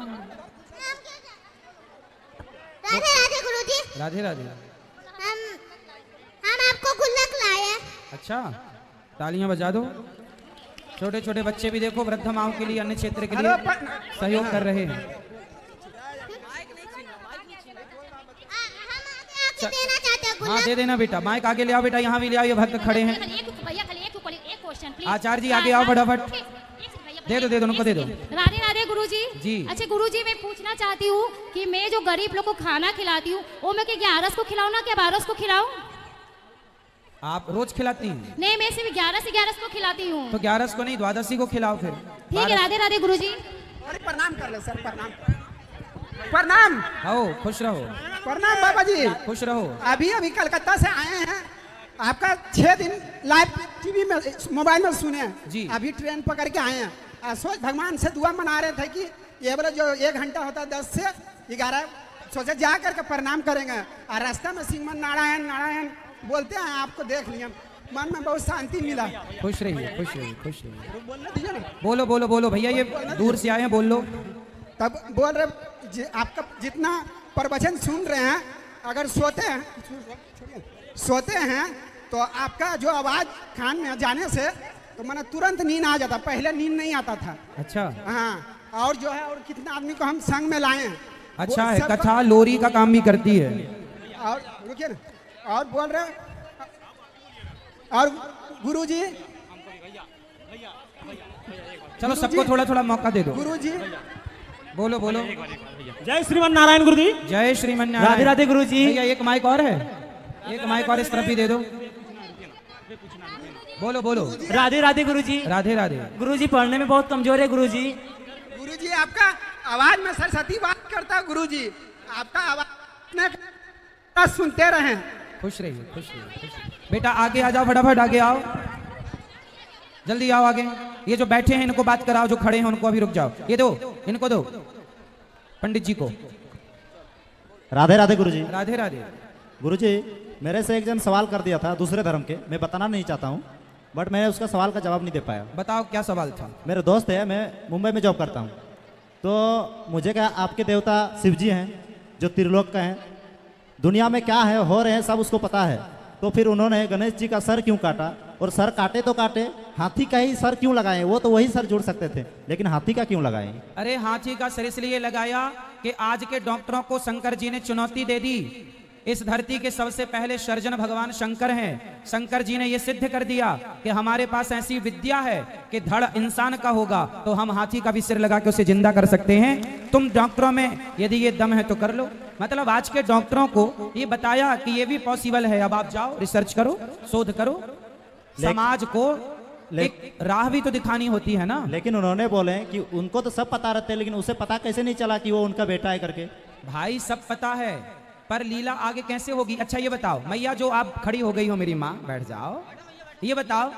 राधे राधे गुरुजी। राधे राधे। हम आपको गुल्लक लाए हैं। अच्छा, तालियां बजा दो। छोटे छोटे बच्चे भी देखो वृद्ध माओं के लिए, अन्य क्षेत्र के लिए सहयोग कर रहे हैं। देना चाहते हैं हाँ दे देना बेटा, माइक आगे ले आओ बेटा, यहाँ भी ले आओ, ये भक्त खड़े हैं। आचार्य जी आगे आओ फटाफट। दे दो उनको, दे दो। राधे राधे गुरुजी। जी। अच्छा गुरुजी, मैं पूछना चाहती हूँ कि मैं जो गरीब लोग को खाना खिलाती हूँ, वो मैं क्या 11 को खिलाऊँ ना क्या 12 को खिलाऊँ? आप रोज खिलाती हैं? नहीं, मैं सिर्फ 11 से 11 को खिलाती हूँ। तो 11 को नहीं, 12 को खिलाओ फिर। ठीक है, राधे राधे गुरुजी। प्रणाम कर लो सर, प्रणाम। प्रणाम। आओ, खुश रहो। प्रणाम बाबा जी। खुश रहो। अभी कलकत्ता से आए हैं, आपका 6 दिन लाइव टीवी में, मोबाइल में सुने जी। अभी ट्रेन पकड़ के आए हैं। सोच भगवान से दुआ मना रहे थे कि ये बोले जो 1 घंटा होता है 10 से 11, सोचे जा करके प्रणाम करेंगे। और रास्ता में श्रीमन नारायण नारायण बोलते हैं, आपको देख लिया, मन में बहुत शांति मिला। खुश रहिए, खुश रहिए, खुश रहिए। बोलो बोलो बोलो भैया, ये दूर से आए हैं, बोल लो। तब बोल रहे आपका जितना प्रवचन सुन रहे हैं, अगर सोते हैं तो आपका जो आवाज कान में जाने से तो मैंने तुरंत नींद आ जाता, पहले नींद नहीं आता था। अच्छा। हाँ, और जो है और कितने आदमी को हम संग में लाए हैं। अच्छा है, कथा लोरी का काम भी करती है। और रुकिए ना, और बोल रहे और गुरुजी, चलो सबको थोड़ा थोड़ा मौका दे दो। गुरुजी बोलो बोलो। जय श्रीमन नारायण गुरुजी। जय श्रीमन नारायण। राधे राधे गुरुजी। भैया एक माइक और है, एक माइक और इस तरफ भी दे दो। बोलो बोलो। राधे राधे गुरुजी। राधे राधे। गुरुजी पढ़ने में बहुत कमजोर है गुरुजी। गुरुजी आपका आवाज में सरस्वती बात करता है गुरुजी, आपका आवाज सुनते रहे। खुश रहिए, खुश रहिए। बेटा आगे आ जाओ, फटाफट आगे आओ, जल्दी आओ आगे। ये जो बैठे हैं इनको बात कराओ, जो खड़े हैं उनको अभी रुक जाओ। ये दो, इनको दो, पंडित जी को। राधे राधे गुरुजी। राधे राधे। गुरुजी, मेरे से एक जन सवाल कर दिया था दूसरे धर्म के, मैं बताना नहीं चाहता हूँ। बट मैं उसका सवाल का जवाब नहीं दे पाया। बताओ क्या सवाल था। मेरे दोस्त है, मैं मुंबई में जॉब करता हूँ, तो मुझे क्या आपके देवता शिव जी हैं जो त्रिलोक का हैं, दुनिया में क्या है हो रहे हैं सब उसको पता है, तो फिर उन्होंने गणेश जी का सर क्यों काटा? और सर काटे तो काटे, हाथी का ही सर क्यों लगाए? वो तो वही सर जुड़ सकते थे, लेकिन हाथी का क्यों लगाए? अरे हाथी का सर इसलिए लगाया कि आज के डॉक्टरों को शंकर जी ने चुनौती दे दी। इस धरती के सबसे पहले सर्जन भगवान शंकर हैं। शंकर जी ने यह सिद्ध कर दिया कि हमारे पास ऐसी विद्या है कि धड़ इंसान का होगा तो हम हाथी का भी सिर लगा के उसे जिंदा कर सकते हैं। तुम डॉक्टरों में यदि ये दम है तो कर लो। मतलब आज के डॉक्टरों को ये बताया कि ये भी पॉसिबल है। अब आप जाओ, रिसर्च करो, शोध करो, समाज को एक राह भी तो दिखानी होती है ना। लेकिन उन्होंने बोले कि उनको तो सब पता रहते, लेकिन उसे पता कैसे नहीं चला कि वो उनका बेटा है करके? भाई सब पता है, पर लीला आगे कैसे होगी? अच्छा ये बताओ मैया, जो आप खड़ी हो गई हो, मेरी माँ बैठ जाओ, ये बताओ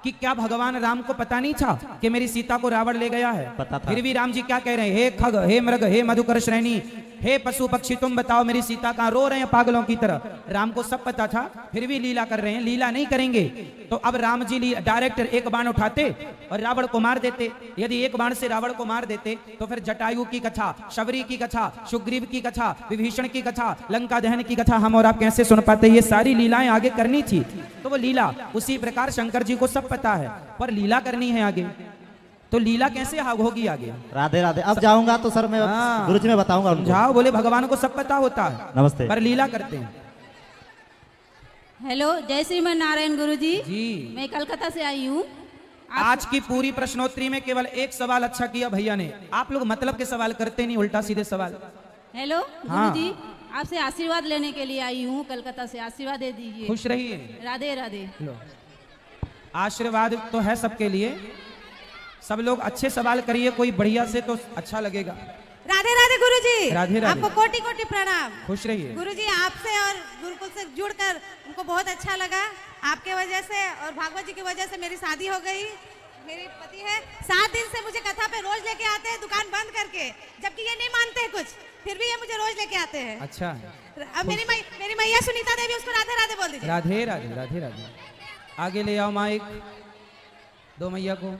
कि क्या भगवान राम को पता नहीं था कि मेरी सीता को रावण ले गया है? पता था। फिर भी राम जी क्या कह रहे हैं? हे खग, हे मृग, हे मधुकर श्रेणी, हे पशु पक्षी, तुम बताओ मेरी सीता कहाँ? रो रहे हैं पागलों की तरह। राम को सब पता था, फिर भी लीला कर रहे हैं। लीला नहीं करेंगे तो अब राम जी डायरेक्टर एक बाण उठाते और रावण को मार देते। यदि एक बाण से रावण को मार देते तो फिर जटायु की कथा, शबरी की कथा, सुग्रीव की कथा, विभीषण की कथा, लंका दहन की कथा हम और आप कैसे सुन पाते? ये सारी लीलाएं आगे करनी थी, तो वो लीला उसी प्रकार शंकर जी को सब पता है, पर लीला करनी है आगे, तो लीला कैसे होगी आगे? राधे राधे। अब जाऊंगा तो सर मैं गुरुजी में बताऊंगा उनको। जाओ, बोले भगवान को सब पता होता है। नमस्ते। पर लीला करते हैं। हेलो, जय श्रीमन नारायण गुरुजी। जी, मैं कलकत्ता से आई हूँ। आज की पूरी प्रश्नोत्तरी में केवल एक सवाल अच्छा किया भैया ने। आप लोग मतलब के सवाल करते नहीं, उल्टा सीधे सवाल। हेलो हाँ। गुरुजी, आपसे आशीर्वाद लेने के लिए आई हूँ कलकत्ता से, आशीर्वाद दे दीजिए। खुश रहिए। राधे राधे। लो, आशीर्वाद तो है सबके लिए, सब लोग अच्छे सवाल करिए, कोई बढ़िया से तो अच्छा लगेगा। राधे राधे गुरुजी। राधे राधे। आपको कोटि कोटि प्रणाम। खुश रहिए। गुरुजी, आपसे और गुरुकुल से जुड़कर हमको बहुत अच्छा लगा। आपके वजह से और भागवत जी की वजह से मेरी शादी हो गई। मेरे पति है 7 दिन से मुझे कथा पे रोज लेके आते हैं, दुकान बंद करके, जबकि ये नहीं मानते हैं कुछ, फिर भी ये मुझे रोज लेके आते हैं। अच्छा, अब मेरी मैया सुनीता देवी, उसको राधे राधे बोल दीजिए। राधे राधे। राधे राधे। आगे ले आओ माइक, दो मैया को।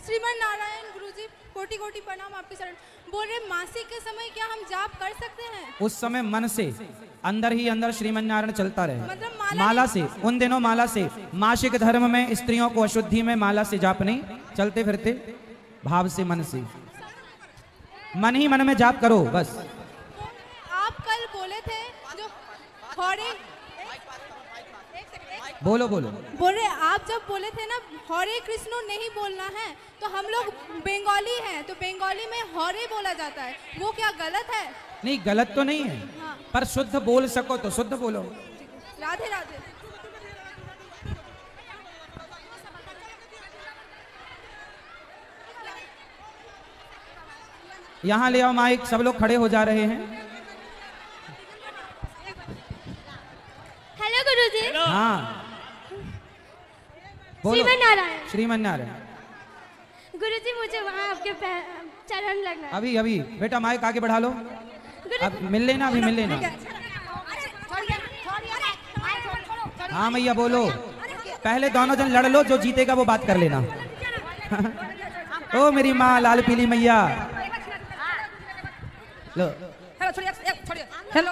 श्रीमन नारायण गुरुजी, कोटि कोटि प्रणाम आपके शरण। बोल रहे मासिक के समय क्या हम जाप कर सकते हैं? उस समय मन से अंदर ही अंदर श्रीमन नारायण चलता रहे, मतलब माला से। उन दिनों माला से, मासिक धर्म में स्त्रियों को अशुद्धि में माला से जाप नहीं, चलते फिरते भाव से, मन से, मन ही मन में जाप करो बस। आप कल बोले थे जो हरे, बोलो बोलो। बोल रहे आप जब बोले थे ना हरे कृष्ण नहीं बोलना है, तो हम लोग बंगाली हैं, तो बंगाली में हरे बोला जाता है, वो क्या गलत है? नहीं, गलत तो नहीं है, हाँ। पर शुद्ध बोल सको तो शुद्ध बोलो। राधे राधे। यहाँ ले आओ माइक, सब लोग खड़े हो जा रहे हैं। हेलो गुरुजी। हाँ बोलो। श्रीमन नारायण। श्रीमन नारायण। गुरुजी, मुझे वहाँ आपके चरण लगना है। अभी अभी बेटा माइक आगे बढ़ा लो, अब मिल लेना, अभी मिल लेना। हाँ मैया बोलो, पहले दोनों जन लड़ लो, जो जीतेगा वो बात कर लेना। ओ मेरी माँ लाल पीली मैया। लो। हेलो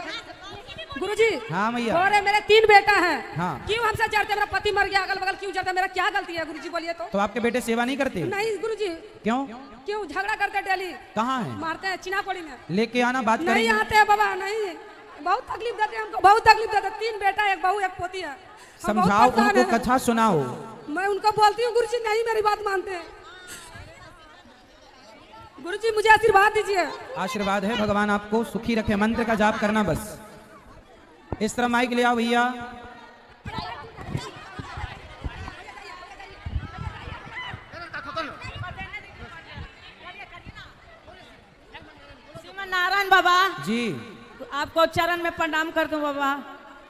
गुरुजी। हाँ मैया। और मेरे 3 बेटा हैं। हाँ। क्यों हमसे जड़ते? मेरा पति मर गया, अगल बगल क्यों जड़ते? मेरा क्या गलती है गुरुजी, बोलिए तो। आपके बेटे सेवा नहीं करते? नहीं गुरुजी। क्यों? क्यों झगड़ा करते डेली? कहाँ है? मारते हैं चिनापड़ी में। लेके आना, बात करेंगे। नहीं आते हैं बाबा, नहीं, बहुत तकलीफ देते हैं हमको, बहुत तकलीफ देते हैं। 3 बेटा, एक बहू, एक पोती है। समझाओ उनको, कथा सुनाओ। मैं उनको बोलती हूँ गुरुजी, नहीं मेरी बात मानते हैं। गुरुजी मुझे आशीर्वाद दीजिए। आशीर्वाद है, भगवान आपको सुखी रखे, मंत्र का जाप करना बस। इस तरह माइक ले आओ भैया। श्रीमन नारायण बाबा जी, आपको चरण में प्रणाम करता हूँ बाबा।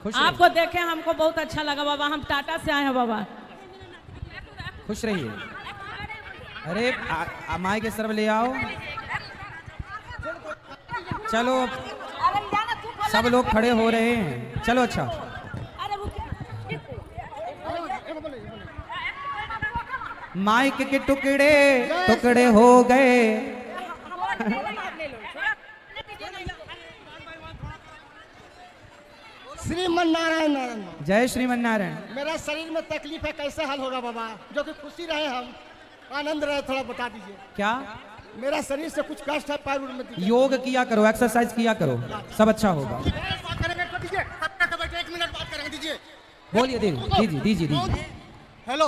खुश आपको देखे हमको बहुत अच्छा लगा बाबा, हम टाटा से आए हैं बाबा। खुश रहिए। अरे माइक के तरफ ले आओ। चलो सब लोग खड़े हो रहे हैं, चलो। अच्छा माइक के टुकड़े टुकड़े हो गए। श्रीमन नारायण नारायण। जय श्रीमन नारायण। मेरा शरीर में तकलीफ है, कैसे हल होगा बाबा? जो कि खुशी रहे, हम आनंद रहे, थोड़ा बता दीजिए। क्या? मेरा शरीर से कुछ कष्ट है, पैर में योग किया करो, एक्सरसाइज किया करो, सब अच्छा होगा। एक मिनट बात करेंगे, दीजिए। बोलिए, दीजिए दीजिए। हेलो,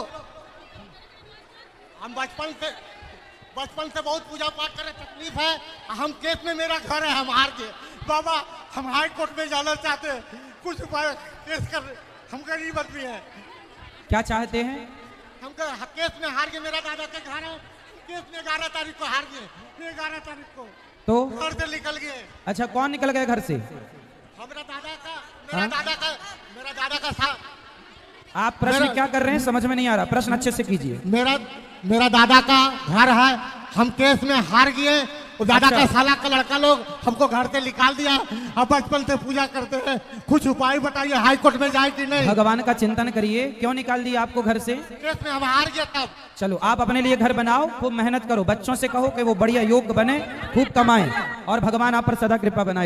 हम बचपन से बहुत पूजा पाठ कर रहे, तकलीफ है। हम केस में, मेरा घर है, हम हार गए बाबा। हम हाई कोर्ट में जाना चाहते हैं, कुछ उपाय केस कर। हम गरीब आदमी है। क्या चाहते हैं? हम केस में हार गए, मेरा दादा का घर है, केस में 11 तारीख को हार गए। 11 तारीख को तो घर से निकल गए। अच्छा, कौन निकल गए घर से? मेरा दादा का साथ। आप प्रश्न क्या कर रहे हैं, समझ में नहीं आ रहा, प्रश्न अच्छे से कीजिए। मेरा दादा का घर है, हम केस में हार गए। दादा का साला का लड़का लोग हमको घर से निकाल दिया। अब बचपन से पूजा करते हैं, कुछ उपाय बताइए, हाई कोर्ट में जाए कि नहीं? भगवान का चिंतन करिए। क्यों निकाल दिया आपको घर से? केस में हम हार गए तब। चलो, आप अपने लिए घर बनाओ, खूब मेहनत करो, बच्चों से कहो कि वो बढ़िया योग्य बने, खूब कमाएं, और भगवान आप पर सदा कृपा बनाए।